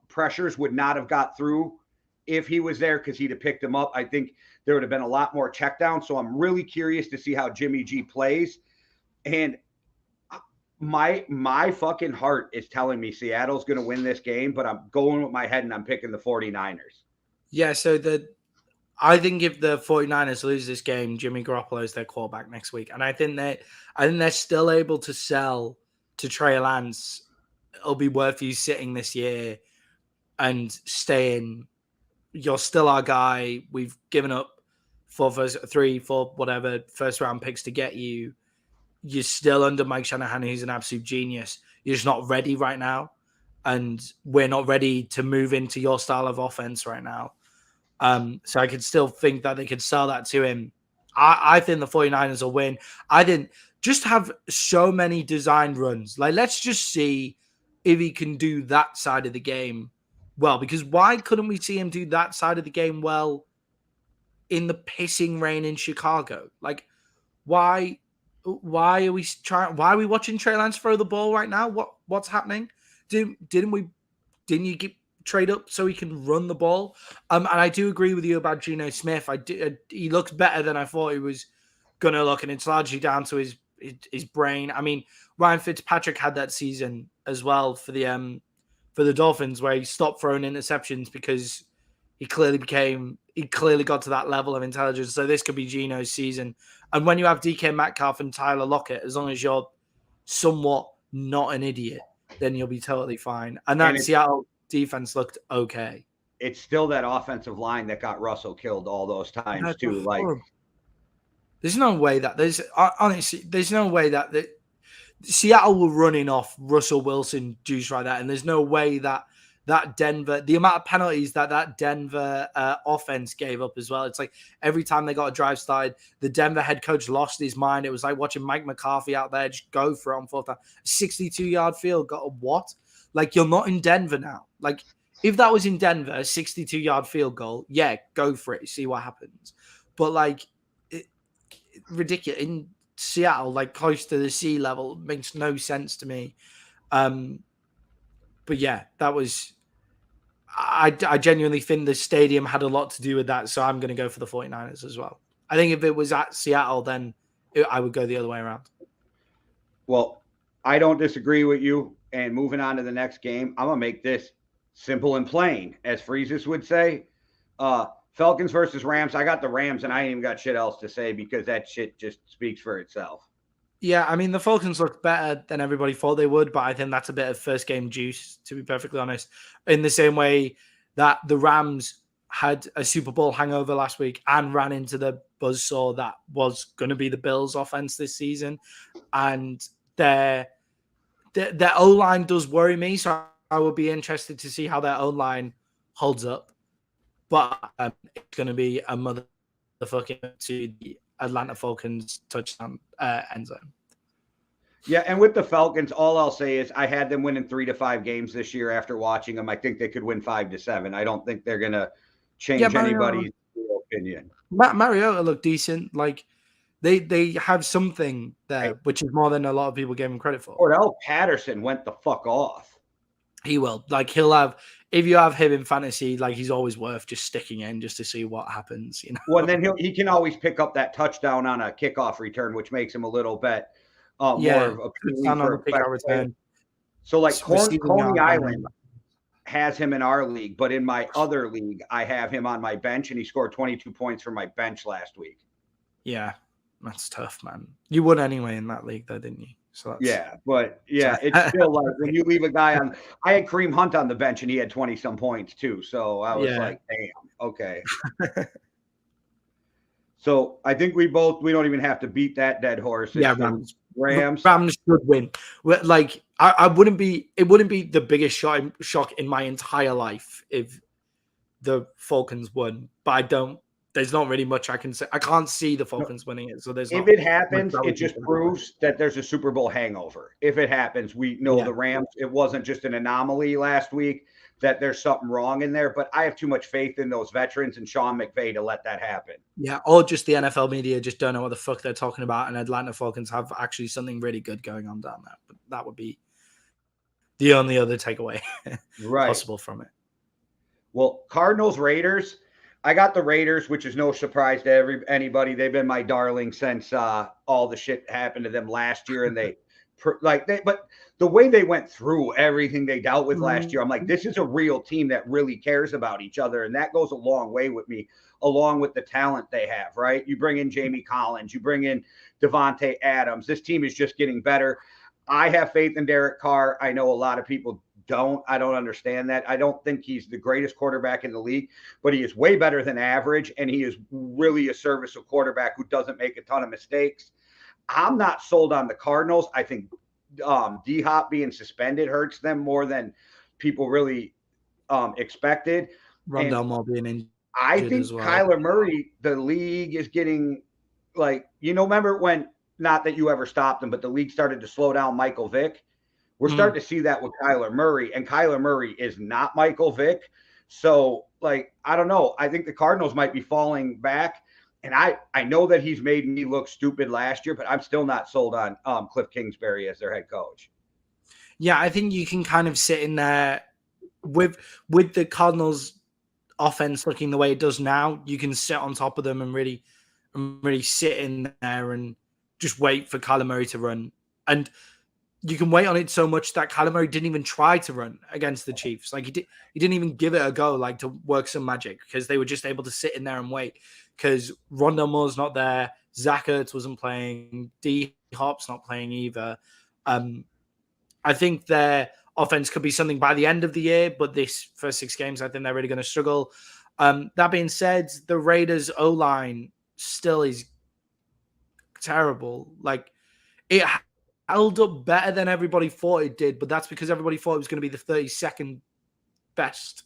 pressures would not have got through if he was there because he'd have picked him up. I think there would have been a lot more checkdown. So I'm really curious to see how Jimmy G plays. And my fucking heart is telling me Seattle's going to win this game, but I'm going with my head and I'm picking the 49ers. Yeah, so I think if the 49ers lose this game, Jimmy Garoppolo is their quarterback next week. And I think they're still able to sell to Trey Lance. It'll be worth you sitting this year and staying. You're still our guy. We've given up 4 whatever first round picks to get you. You're still under Mike Shanahan, who's an absolute genius. You're just not ready right now. And we're not ready to move into your style of offense right now. So I could still think that they could sell that to him. I think the 49ers will win. I didn't just have so many designed runs. Like, let's just see if he can do that side of the game well. Because why couldn't we see him do that side of the game well in the pissing rain in Chicago? Like, why are we watching Trey Lance throw the ball right now? What's happening? Didn't you trade up so he can run the ball? And I do agree with you about Geno Smith. He looks better than I thought he was gonna look, and it's largely down to his brain. I mean, Ryan Fitzpatrick had that season as well for the Dolphins where he stopped throwing interceptions because he clearly got to that level of intelligence. So this could be Geno's season. And when you have DK Metcalf and Tyler Lockett, as long as you're somewhat not an idiot, then you'll be totally fine. And that Seattle defense looked okay. It's still that offensive line that got Russell killed all those times too. Like, there's no way that Seattle were running off Russell Wilson juice right there, and there's no way that Denver, the amount of penalties that Denver offense gave up as well. It's like every time they got a drive started, the Denver head coach lost his mind. It was like watching Mike McCarthy out there just go for it on 4th down. 62-yard field, got a what? Like, you're not in Denver now. Like, if that was in Denver, a 62-yard field goal, yeah, go for it, see what happens. But like, ridiculous. In Seattle, like close to the sea level, makes no sense to me. But yeah, that was. I genuinely think the stadium had a lot to do with that, so I'm going to go for the 49ers as well. I think if it was at Seattle, then I would go the other way around. Well, I don't disagree with you. And moving on to the next game, I'm going to make this simple and plain, as Freezus would say. Falcons versus Rams. I got the Rams, and I ain't even got shit else to say because that shit just speaks for itself. Yeah, I mean, the Falcons looked better than everybody thought they would, but I think that's a bit of first game juice, to be perfectly honest. In the same way that the Rams had a Super Bowl hangover last week and ran into the buzzsaw that was going to be the Bills offense this season. And their O-line does worry me, so I will be interested to see how their O-line holds up. But it's going to be a motherfucking to the Atlanta Falcons touchdown end zone. Yeah, and with the Falcons, all I'll say is I had them winning 3 to 5 games this year after watching them. I think they could win 5 to 7. I don't think they're going to change anybody's opinion. Mariota looked decent. Like they have something there, which is more than a lot of people gave him credit for. Cordell Patterson went the fuck off. He will. Like he'll have, if you have him in fantasy, like he's always worth just sticking in just to see what happens. You know. Well, and then he can always pick up that touchdown on a kickoff return, which makes him a little bit more of a kickoff return. So like Coney Island has him in our league, but in my other league, I have him on my bench, and he scored 22 points from my bench last week. Yeah, that's tough, man. You won anyway in that league, though, didn't you? So it's still like when you leave a guy on. I had Kareem Hunt on the bench, and he had 20-some points too. So I was like, damn, okay. So I think we don't even have to beat that dead horse. It's Rams should win. Like it wouldn't be the biggest shock in my entire life if the Falcons won, but there's not really much I can say. I can't see the Falcons winning it. So if it happens, it just proves that there's a Super Bowl hangover. If it happens, we know the Rams, it wasn't just an anomaly last week, that there's something wrong in there. But I have too much faith in those veterans and Sean McVay to let that happen. Yeah, or just the NFL media just don't know what the fuck they're talking about, and Atlanta Falcons have actually something really good going on down there. But that would be the only other takeaway possible from it. Well, Cardinals, Raiders. I got the Raiders, which is no surprise to anybody. They've been my darling since all the shit happened to them last year, and but the way they went through everything they dealt with last year, I'm like, this is a real team that really cares about each other, and that goes a long way with me, along with the talent they have. Right? You bring in Jamie Collins, you bring in Devontae Adams. This team is just getting better. I have faith in Derek Carr. I know a lot of people don't. I don't understand that. I don't think he's the greatest quarterback in the league, but he is way better than average, and he is really a serviceable quarterback who doesn't make a ton of mistakes. I'm not sold on the Cardinals. I think D-Hop being suspended hurts them more than people really expected. Rondell Moore being injured. I think Kyler Murray, the league is getting remember when, not that you ever stopped him, but the league started to slow down Michael Vick. We're starting to see that with Kyler Murray, and Kyler Murray is not Michael Vick. So, I don't know. I think the Cardinals might be falling back, and I know that he's made me look stupid last year, but I'm still not sold on Cliff Kingsbury as their head coach. Yeah, I think you can kind of sit in there with the Cardinals offense looking the way it does now. You can sit on top of them and really sit in there and just wait for Kyler Murray to run. And you can wait on it so much that Kyler Murray didn't even try to run against the Chiefs. Like he didn't even give it a go, like to work some magic, because they were just able to sit in there and wait. Because Rondell Moore's not there, Zach Ertz wasn't playing, D-Hop's not playing either. I think their offense could be something by the end of the year, but this first 6 games, I think they're really going to struggle. That being said, the Raiders O-line still is terrible. Like it held up better than everybody thought it did, but that's because everybody thought it was going to be the 32nd best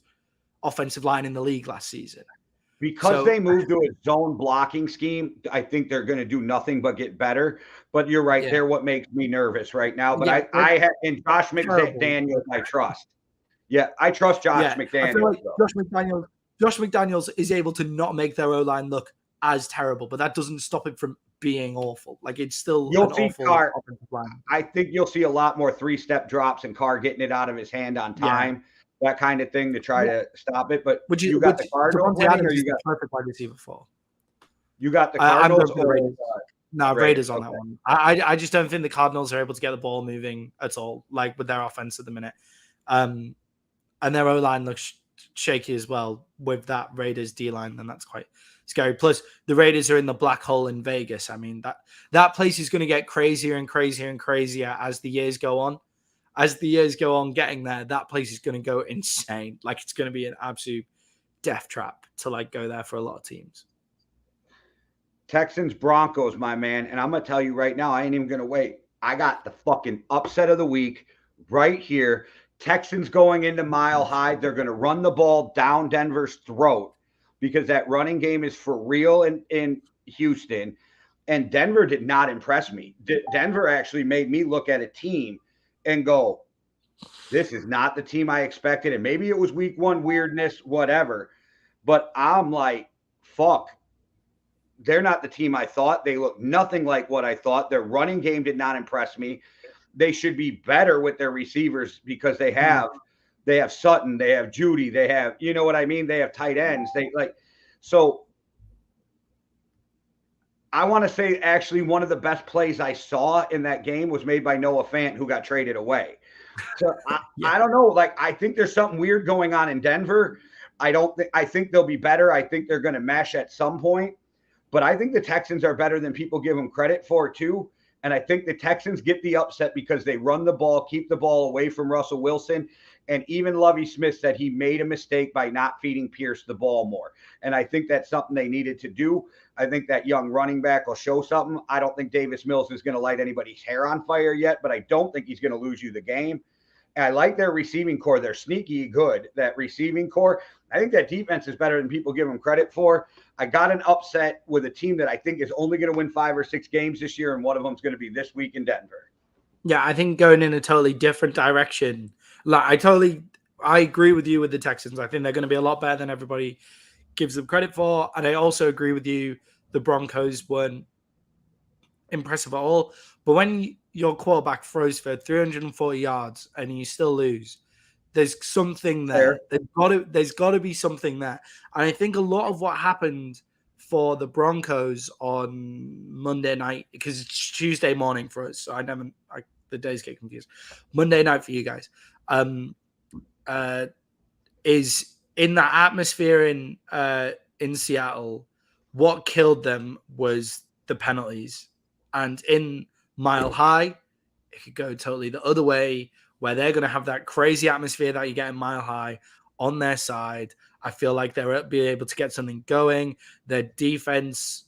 offensive line in the league last season. Because they moved to a zone blocking scheme, I think they're going to do nothing but get better. But you're right, they're what makes me nervous right now. But I have in Josh McDaniels, I trust. Yeah, I trust Josh McDaniels. I feel like Josh McDaniels is able to not make their O-line look as terrible, but that doesn't stop it from being awful. Like it's still an awful offensive line. I think you'll see a lot more 3-step drops and Carr getting it out of his hand on time, that kind of thing to try to stop it. But you got the Cardinals winning, or you got perfect wide receiver for? You got the Cardinals. Raiders on that one. I just don't think the Cardinals are able to get the ball moving at all, like with their offense at the minute. And their O-line looks shaky as well with that Raiders D-line, and that's quite scary. Plus, the Raiders are in the black hole in Vegas. I mean, that place is going to get crazier and crazier and crazier as the years go on. As the years go on getting there, that place is going to go insane. Like, it's going to be an absolute death trap to, go there for a lot of teams. Texans, Broncos, my man. And I'm going to tell you right now, I ain't even going to wait. I got the fucking upset of the week right here. Texans going into Mile High. They're going to run the ball down Denver's throat because that running game is for real in Houston. And Denver did not impress me. Denver actually made me look at a team and go, this is not the team I expected. And maybe it was week one weirdness, whatever. But I'm like, fuck. They're not the team I thought. They look nothing like what I thought. Their running game did not impress me. They should be better with their receivers because they have Sutton, they have Judy, they have, you know what I mean? They have tight ends. So I want to say actually one of the best plays I saw in that game was made by Noah Fant, who got traded away. So I don't know. Like, I think there's something weird going on in Denver. I think they'll be better. I think they're going to mesh at some point. But I think the Texans are better than people give them credit for, too. And I think the Texans get the upset because they run the ball, keep the ball away from Russell Wilson. And even Lovie Smith said he made a mistake by not feeding Pierce the ball more. And I think that's something they needed to do. I think that young running back will show something. I don't think Davis Mills is going to light anybody's hair on fire yet, but I don't think he's going to lose you the game. And I like their receiving core. They're sneaky good, that receiving core. I think that defense is better than people give them credit for. I got an upset with a team that I think is only going to win 5 or 6 games this year, and one of them is going to be this week in Denver. Yeah, I think going in a totally different direction. Like, I agree with you with the Texans. I think they're going to be a lot better than everybody gives them credit for. And I also agree with you, the Broncos weren't impressive at all. But when your quarterback throws for 340 yards and you still lose, there's something there. There's got to be something there. And I think a lot of what happened for the Broncos on Monday night, because it's Tuesday morning for us, so the days get confused. Monday night for you guys, is in that atmosphere in Seattle. What killed them was the penalties, and in Mile High, it could go totally the other way, where they're going to have that crazy atmosphere that you get in Mile High on their side. I feel like they'll be able to get something going. Their defense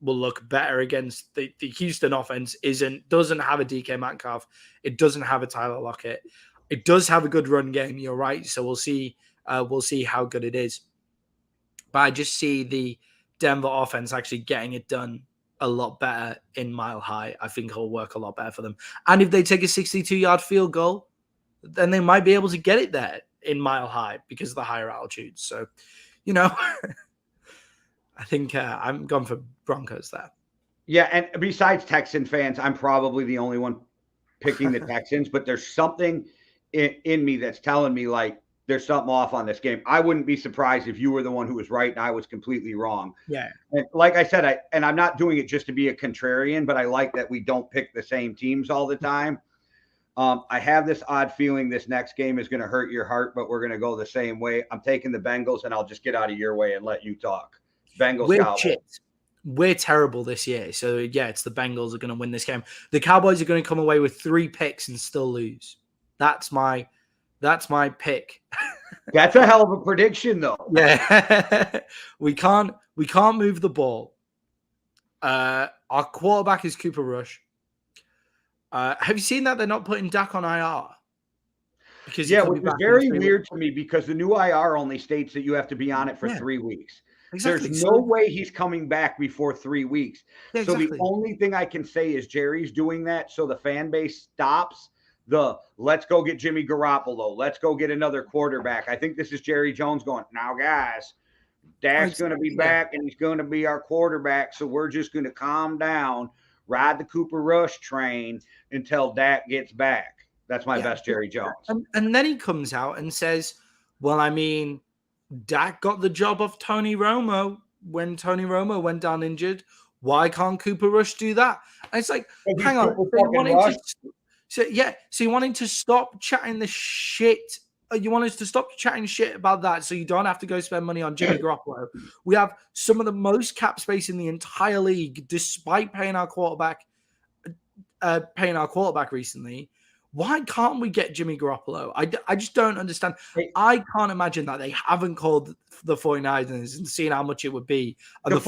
will look better against the Houston offense. Doesn't have a DK Metcalf. It doesn't have a Tyler Lockett. It does have a good run game. You're right. So we'll see how good it is. But I just see the Denver offense actually getting it done a lot better in Mile High. I think it'll work a lot better for them. And if they take a 62-yard field goal, then they might be able to get it there in Mile High because of the higher altitude. So, I think I'm going for Broncos there. Yeah, and besides Texan fans, I'm probably the only one picking the Texans, but there's something in me that's telling me, like, there's something off on this game. I wouldn't be surprised if you were the one who was right and I was completely wrong. Yeah. And like I said, I'm not doing it just to be a contrarian, but I like that we don't pick the same teams all the time. I have this odd feeling this next game is going to hurt your heart, but we're going to go the same way. I'm taking the Bengals, and I'll just get out of your way and let you talk. Bengals, Cowboys. We're terrible this year. So, yeah, it's the Bengals are going to win this game. The Cowboys are going to come away with 3 picks and still lose. That's my pick. That's a hell of a prediction, though. Yeah. we can't move the ball. Our quarterback is Cooper Rush. Have you seen that they're not putting Dak on IR? Which is very weird to me because the new IR only states that you have to be on it for 3 weeks. Exactly. There's no way he's coming back before 3 weeks. Yeah, exactly. So the only thing I can say is Jerry's doing that so the fan base stops let's go get Jimmy Garoppolo. Let's go get another quarterback. I think this is Jerry Jones going, now, guys, Dak's going to be back and he's going to be our quarterback. So we're just going to calm down, ride the Cooper Rush train until Dak gets back. That's my best Jerry Jones. And then he comes out and says, well, I mean, Dak got the job off Tony Romo when Tony Romo went down injured. Why can't Cooper Rush do that? And it's like, hang on. So you wanting to stop chatting the shit. You want us to stop chatting shit about that so you don't have to go spend money on Jimmy Garoppolo. We have some of the most cap space in the entire league, despite paying our quarterback recently. Why can't we get Jimmy Garoppolo? I just don't understand. I can't imagine that they haven't called the 49ers and seen how much it would be. And the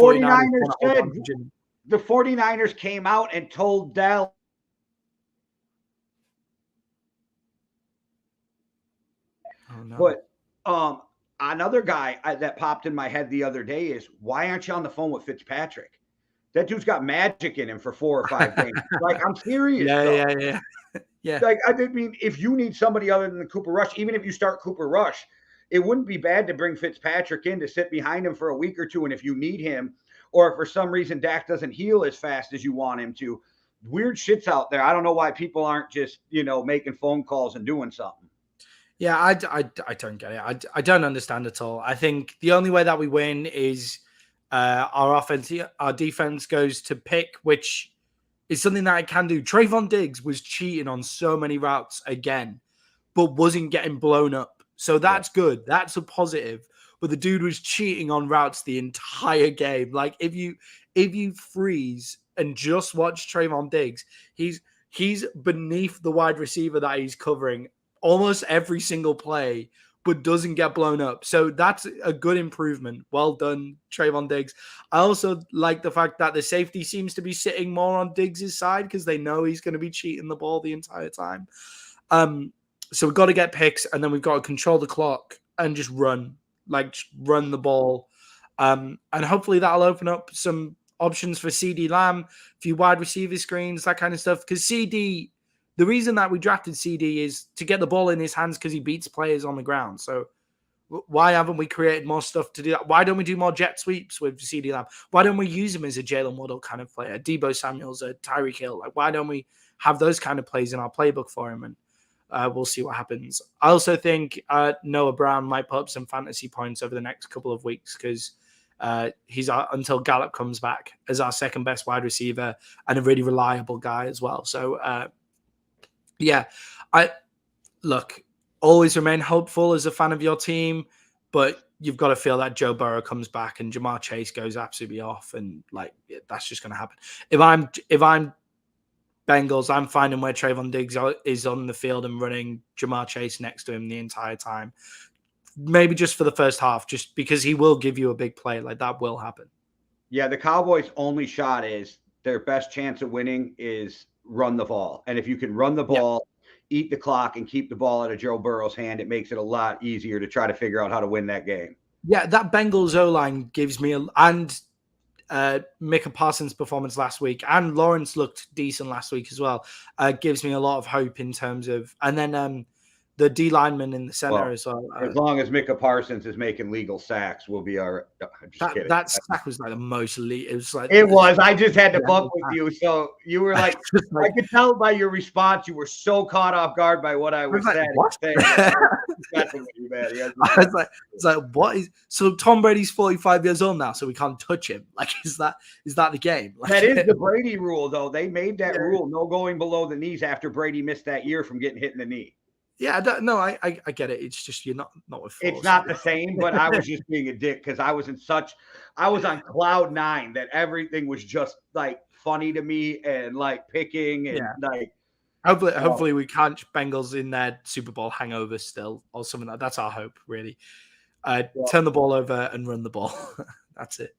49ers came out and told Dell. Oh, no. But another guy that popped in my head the other day is, why aren't you on the phone with Fitzpatrick? That dude's got magic in him for 4 or 5 games. Like, I'm serious. Yeah. Yeah. Like, I mean, if you need somebody other than Cooper Rush, even if you start Cooper Rush, it wouldn't be bad to bring Fitzpatrick in to sit behind him for a week or two. And if you need him, or if for some reason Dak doesn't heal as fast as you want him to, weird shit's out there. I don't know why people aren't just, making phone calls and doing something. Yeah, I don't get it. I don't understand at all. I think the only way that we win is our defense goes to pick, which is something that I can do. Trayvon Diggs was cheating on so many routes again, but wasn't getting blown up. So that's good. That's a positive. But the dude was cheating on routes the entire game. Like, if you freeze and just watch Trayvon Diggs, he's beneath the wide receiver that he's covering almost every single play, but doesn't get blown up. So that's a good improvement. Well done, Trayvon Diggs. I also like the fact that the safety seems to be sitting more on Diggs' side because they know he's going to be cheating the ball the entire time. So we've got to get picks, and then we've got to control the clock and just run the ball. And hopefully that'll open up some options for CD Lamb, a few wide receiver screens, that kind of stuff. Because CD, the reason that we drafted CD is to get the ball in his hands because he beats players on the ground. So why haven't we created more stuff to do that? Why don't we do more jet sweeps with CD Lamb? Why don't we use him as a Jalen Waddle kind of player, Deebo Samuels, a Tyreek Hill? Like, why don't we have those kind of plays in our playbook for him? And we'll see what happens. I also think Noah Brown might put up some fantasy points over the next couple of weeks because he's until Gallup comes back as our second best wide receiver and a really reliable guy as well. So, I always remain hopeful as a fan of your team, but you've got to feel that Joe Burrow comes back and Jamar Chase goes absolutely off, and that's just going to happen. If I'm Bengals, I'm finding where Trayvon Diggs is on the field and running Jamar Chase next to him the entire time. Maybe just for the first half, just because he will give you a big play. Like, that will happen. Yeah, the Cowboys' only shot is their best chance of winning is run the ball. And if you can run the ball, eat the clock, and keep the ball out of Joe Burrow's hand, it makes it a lot easier to try to figure out how to win that game. Yeah, that Bengals O-line gives me and Micah Parsons' performance last week, and Lawrence looked decent last week as well, gives me a lot of hope in terms of, and then the D lineman in the center as well. As long as Micah Parsons is making legal sacks, we'll be all right. That sack was like the most elite. It was like I just had to bump with you. So you were like, I could tell by your response, you were so caught off guard by what I was saying. What? I was like, what is? So Tom Brady's 45 years old now, so we can't touch him. Like, is that the game? Like, that is the Brady rule, though. They made that rule, no going below the knees after Brady missed that year from getting hit in the knee. Yeah, I get it. It's just you're not with force. It's not the same, but I was just being a dick because I was on cloud 9 that everything was just like funny to me and like picking and like. Hopefully we can't Bengals in their Super Bowl hangover still or something like that. That's our hope, really. Turn the ball over and run the ball. That's it.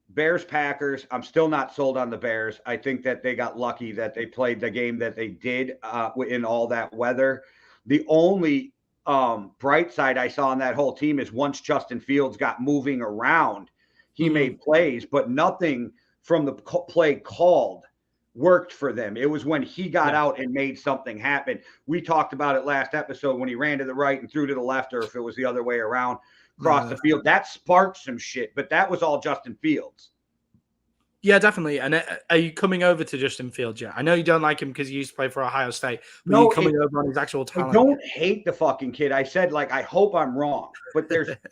Bears Packers. I'm still not sold on the Bears. I think that they got lucky that they played the game that they did in all that weather. The only bright side I saw on that whole team is once Justin Fields got moving around, he made plays, but nothing from the play called worked for them. It was when he got out and made something happen. We talked about it last episode when he ran to the right and threw to the left, or if it was the other way around, across the field. That sparked some shit, but that was all Justin Fields. Yeah, definitely. And are you coming over to Justin Fields yet? I know you don't like him because he used to play for Ohio State, but are you coming over on his actual talent? I don't hate the fucking kid. I said, like, I hope I'm wrong, but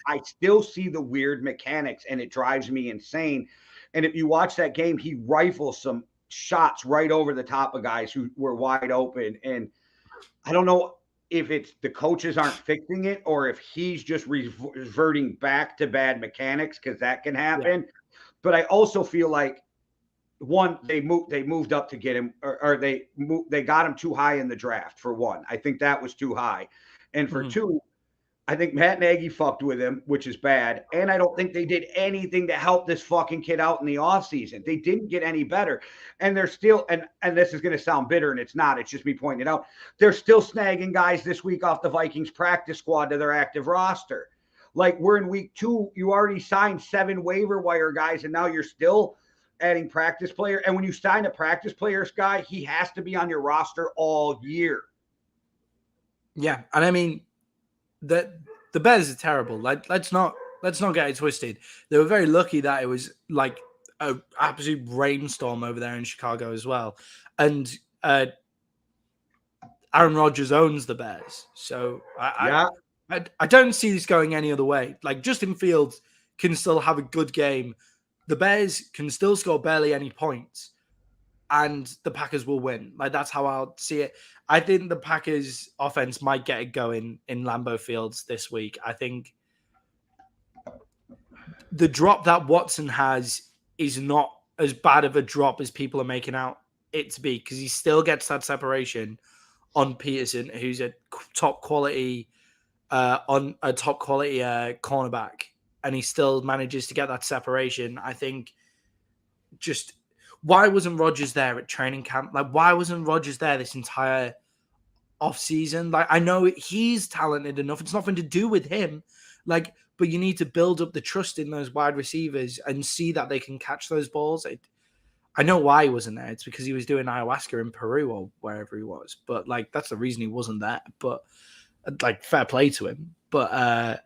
I still see the weird mechanics, and it drives me insane. And if you watch that game, he rifles some shots right over the top of guys who were wide open. And I don't know if it's the coaches aren't fixing it or if he's just reverting back to bad mechanics, because that can happen. Yeah. But I also feel like, one, they moved up to get him, or they got him too high in the draft, for one. I think that was too high. And for two, I think Matt Nagy fucked with him, which is bad. And I don't think they did anything to help this fucking kid out in the offseason. They didn't get any better. And they're still, and this is going to sound bitter, and it's not, it's just me pointing it out. They're still snagging guys this week off the Vikings practice squad to their active roster. Like, we're in week 2, you already signed 7 waiver wire guys, and now you're still adding practice player. And when you sign a practice player, Sky, he has to be on your roster all year. Yeah, and I mean the Bears are terrible. Like let's not get it twisted. They were very lucky that it was like an absolute rainstorm over there in Chicago as well, and Aaron Rodgers owns the Bears, so I don't see this going any other way. Like Justin Fields can still have a good game. The Bears can still score barely any points, and the Packers will win. Like that's how I'll see it. I think the Packers offense might get it going in Lambeau Fields this week. I think the drop that Watson has is not as bad of a drop as people are making out it to be, because he still gets that separation on Peterson, who's a top quality cornerback, and he still manages to get that separation. I think just why wasn't Rodgers there at training camp? Like, why wasn't Rodgers there this entire offseason? Like, I know he's talented enough. It's nothing to do with him. Like, but you need to build up the trust in those wide receivers and see that they can catch those balls. I know why he wasn't there. It's because he was doing ayahuasca in Peru or wherever he was. But, like, that's the reason he wasn't there. But, like, fair play to him. But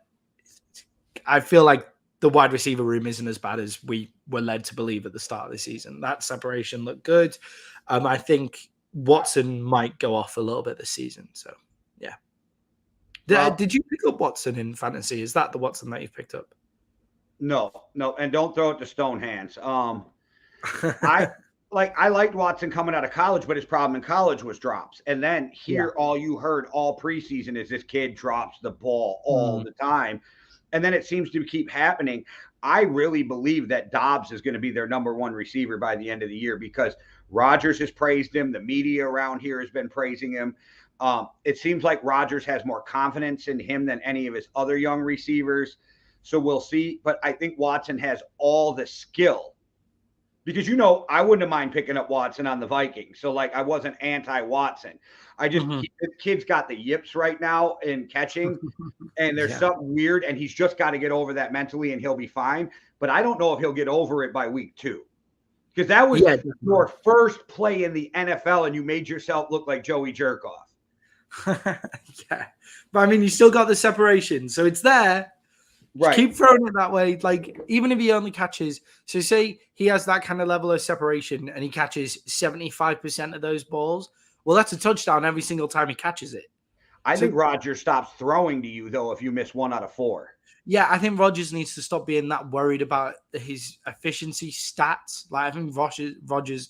I feel like the wide receiver room isn't as bad as we were led to believe at the start of the season. That separation looked good. I think Watson might go off a little bit this season. So, yeah. Did you pick up Watson in fantasy? Is that the Watson that you've picked up? No. And don't throw it to stone hands. I liked Watson coming out of college, but his problem in college was drops. And then all you heard all preseason is this kid drops the ball all the time. And then it seems to keep happening. I really believe that Dobbs is going to be their number one receiver by the end of the year, because Rodgers has praised him. The media around here has been praising him. It seems like Rodgers has more confidence in him than any of his other young receivers. So we'll see. But I think Watson has all the skill, because, I wouldn't have mind picking up Watson on the Vikings. So, like, I wasn't anti-Watson. I just, the kid's got the yips right now in catching, and there's something weird, and he's just got to get over that mentally, and he'll be fine. But I don't know if he'll get over it by week 2, because that was your first play in the NFL, and you made yourself look like Joey Jerkoff. Yeah. But, I mean, you still got the separation, so it's there. Right. Keep throwing it that way. Like, even if he only catches, so say he has that kind of level of separation and he catches 75% of those balls, well, that's a touchdown every single time he catches it. I think Rodgers stops throwing to you, though, if you miss 1 out of 4. Yeah, I think Rodgers needs to stop being that worried about his efficiency stats. Like, I think Rodgers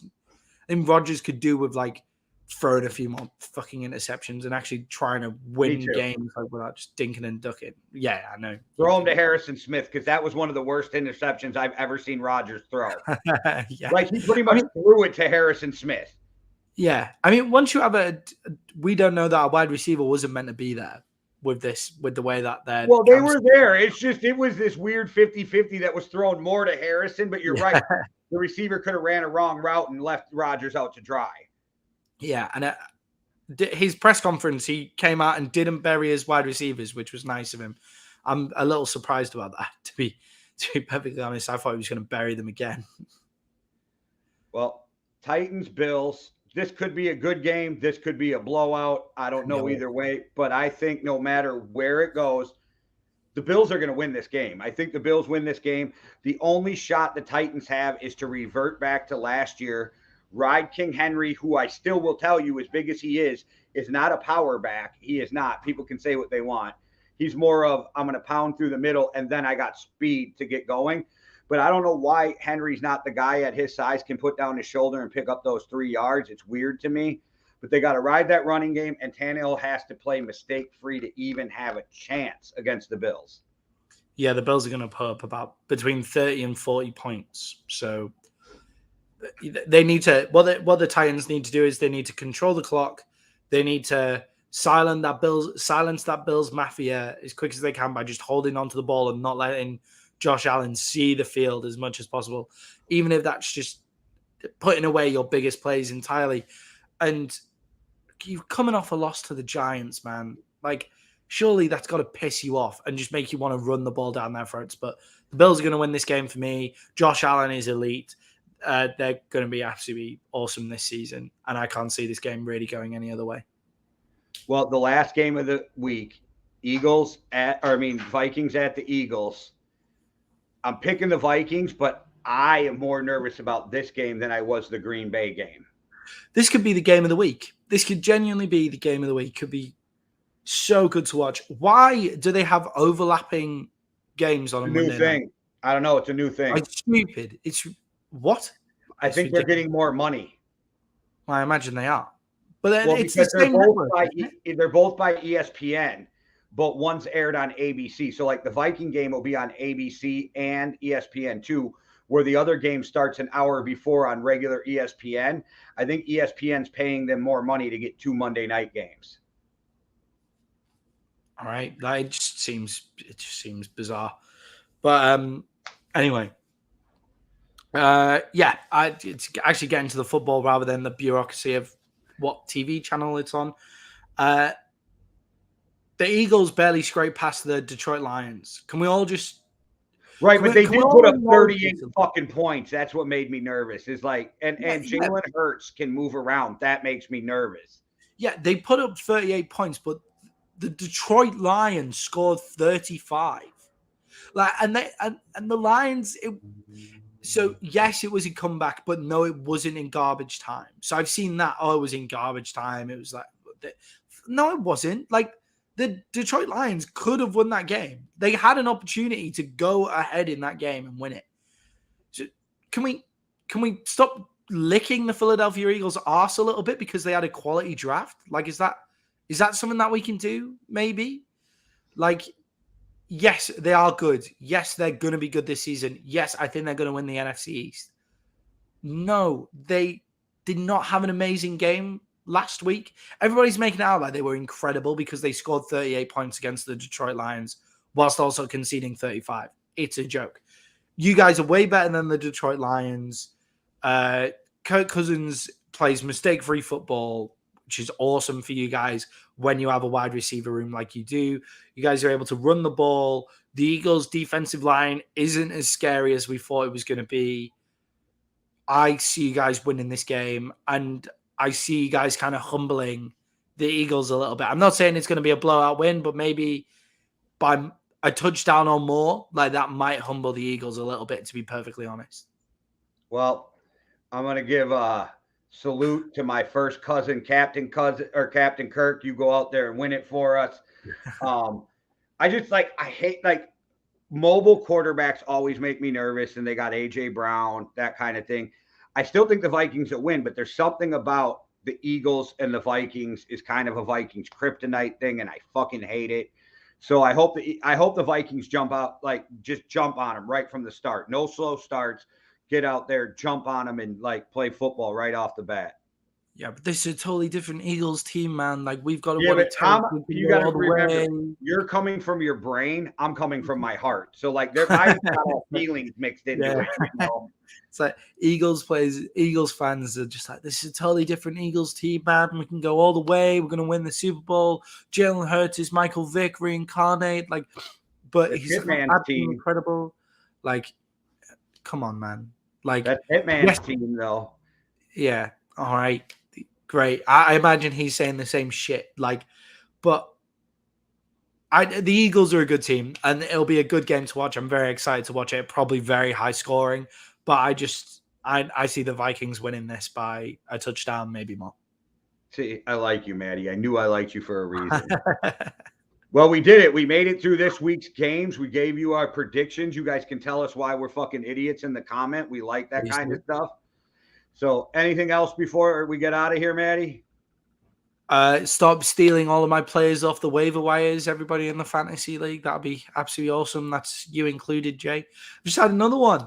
could do with, like, throwing a few more fucking interceptions and actually trying to win games without just dinking and ducking. Yeah, I know. Throw him to Harrison Smith, because that was one of the worst interceptions I've ever seen Rodgers throw. Yeah. Like, he pretty much threw it to Harrison Smith. Yeah. I mean, once you have we don't know that a wide receiver wasn't meant to be there with the way that they're. Well, they were there. It's just, it was this weird 50-50 that was thrown more to Harrison, but you're right. The receiver could have ran a wrong route and left Rodgers out to dry. Yeah, and his press conference, he came out and didn't bury his wide receivers, which was nice of him. I'm a little surprised about that, to be perfectly honest. I thought he was going to bury them again. Well, Titans, Bills. This could be a good game. This could be a blowout. I don't know either way, but I think no matter where it goes, the Bills are going to win this game. I think the Bills win this game. The only shot the Titans have is to revert back to last year. Ride King Henry, who I still will tell you, as big as he is not a power back. He is not. People can say what they want. He's more of, I'm going to pound through the middle, and then I got speed to get going. But I don't know why Henry's not the guy at his size, can put down his shoulder and pick up those 3 yards. It's weird to me. But they got to ride that running game, and Tannehill has to play mistake-free to even have a chance against the Bills. Yeah, the Bills are going to put up about between 30 and 40 points. So they need to, what the Titans need to do is they need to control the clock. They need to silence that Bills mafia as quick as they can by just holding onto the ball and not letting Josh Allen see the field as much as possible, even if that's just putting away your biggest plays entirely. And you're coming off a loss to the Giants, man. Like, surely that's got to piss you off and just make you want to run the ball down their throats. But the Bills are going to win this game for me. Josh Allen is elite. they're going to be absolutely awesome this season, and I can't see this game really going any other way. Well, the last game of the week, Vikings at the Eagles. I'm picking the Vikings, but I am more nervous about this game than I was the Green Bay game. This could be the game of the week. This could genuinely be the game of the week. Could be so good to watch. Why do they have overlapping games on a Monday new thing? Night? I don't know. It's a new thing. It's stupid. It's what? I think they're getting more money. Well, I imagine they are. But then it's because the same network, they're both by ESPN, but one's aired on ABC. So like the Viking game will be on ABC and ESPN too, where the other game starts an hour before on regular ESPN. I think ESPN's paying them more money to get 2 Monday night games. All right. It just seems bizarre. But anyway. It's actually getting to the football rather than the bureaucracy of what TV channel it's on. The Eagles barely scraped past the Detroit Lions. Can we all just right? But they did put up 38 fucking points. That's what made me nervous. Is like, and Jalen Hurts can move around. That makes me nervous. Yeah, they put up 38 points, but the Detroit Lions scored 35. Like, and the Lions. So, yes, it was a comeback, but no, it wasn't in garbage time. So I've seen that. Oh, it was in garbage time. It was like, no, it wasn't. Like, the Detroit Lions could have won that game. They had an opportunity to go ahead in that game and win it. So can we stop licking the Philadelphia Eagles' arse a little bit because they had a quality draft? Like, is that something that we can do? Maybe. Like, yes, they are good. Yes, they're going to be good this season. Yes, I think they're going to win the NFC East. No, they did not have an amazing game last week. Everybody's making it out like they were incredible because they scored 38 points against the Detroit Lions whilst also conceding 35. It's a joke. You guys are way better than the Detroit Lions. Kirk Cousins plays mistake-free football, which is awesome for you guys when you have a wide receiver room like you do. You guys are able to run the ball. The Eagles' defensive line isn't as scary as we thought it was going to be. I see you guys winning this game, and I see you guys kind of humbling the Eagles a little bit. I'm not saying it's going to be a blowout win, but maybe by a touchdown or more, like that might humble the Eagles a little bit, to be perfectly honest. Well, I'm going to give a salute to my first cousin, Captain Kirk. You go out there and win it for us. I hate mobile quarterbacks always make me nervous, and they got AJ Brown, that kind of thing. I still think the Vikings will win, but there's something about the Eagles and the Vikings is kind of a Vikings kryptonite thing, and I fucking hate it. So I hope the Vikings jump out, just jump on them right from the start. No slow starts. Get out there, jump on them, and play football right off the bat. Yeah, but this is a totally different Eagles team, man. Like, we've got to you got to remember, you're coming from your brain. I'm coming from my heart. So I've got all feelings mixed into it. You know? It's like Eagles fans are just like, this is a totally different Eagles team, man. We can go all the way. We're going to win the Super Bowl. Jalen Hurts is Michael Vick reincarnate. But he's absolutely incredible. Come on, man. That's Hitman's team, though. Yeah. All right. Great. I imagine he's saying the same shit. But the Eagles are a good team, and it'll be a good game to watch. I'm very excited to watch it. Probably very high scoring, but I see the Vikings winning this by a touchdown, maybe more. See, I like you, Maddie. I knew I liked you for a reason. Well, we did it. We made it through this week's games. We gave you our predictions. You guys can tell us why we're fucking idiots in the comment. We like that kind of stuff. So anything else before we get out of here, Maddie? Stop stealing all of my players off the waiver wires, everybody in the fantasy league. That'd be absolutely awesome. That's you included, Jay. Just had another one.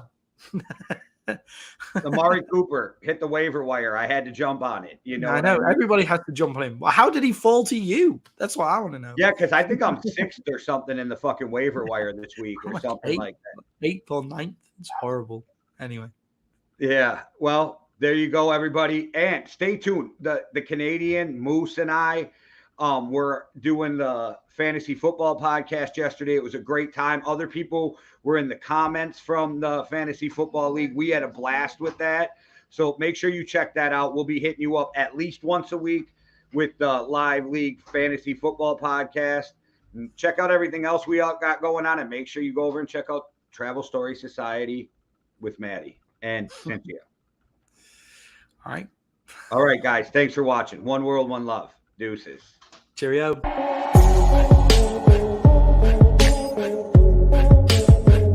Amari Cooper hit the waiver wire. I had to jump on it. You know, I know. Everybody has to jump on him. How did he fall to you? That's what I want to know. Yeah, because I think I'm sixth or something in the fucking waiver wire this week or something like that. 8th or 9th. It's horrible. Anyway. Yeah. Well, there you go, everybody. And stay tuned. The Canadian Moose and I We're doing the fantasy football podcast yesterday. It was a great time. Other people were in the comments from the fantasy football league. We had a blast with that. So make sure you check that out. We'll be hitting you up at least once a week with the live league fantasy football podcast. And check out everything else we all got going on, and make sure you go over and check out Travel Story Society with Maddie and Cynthia. All right, guys. Thanks for watching. One world, one love. Deuces. Cheerio.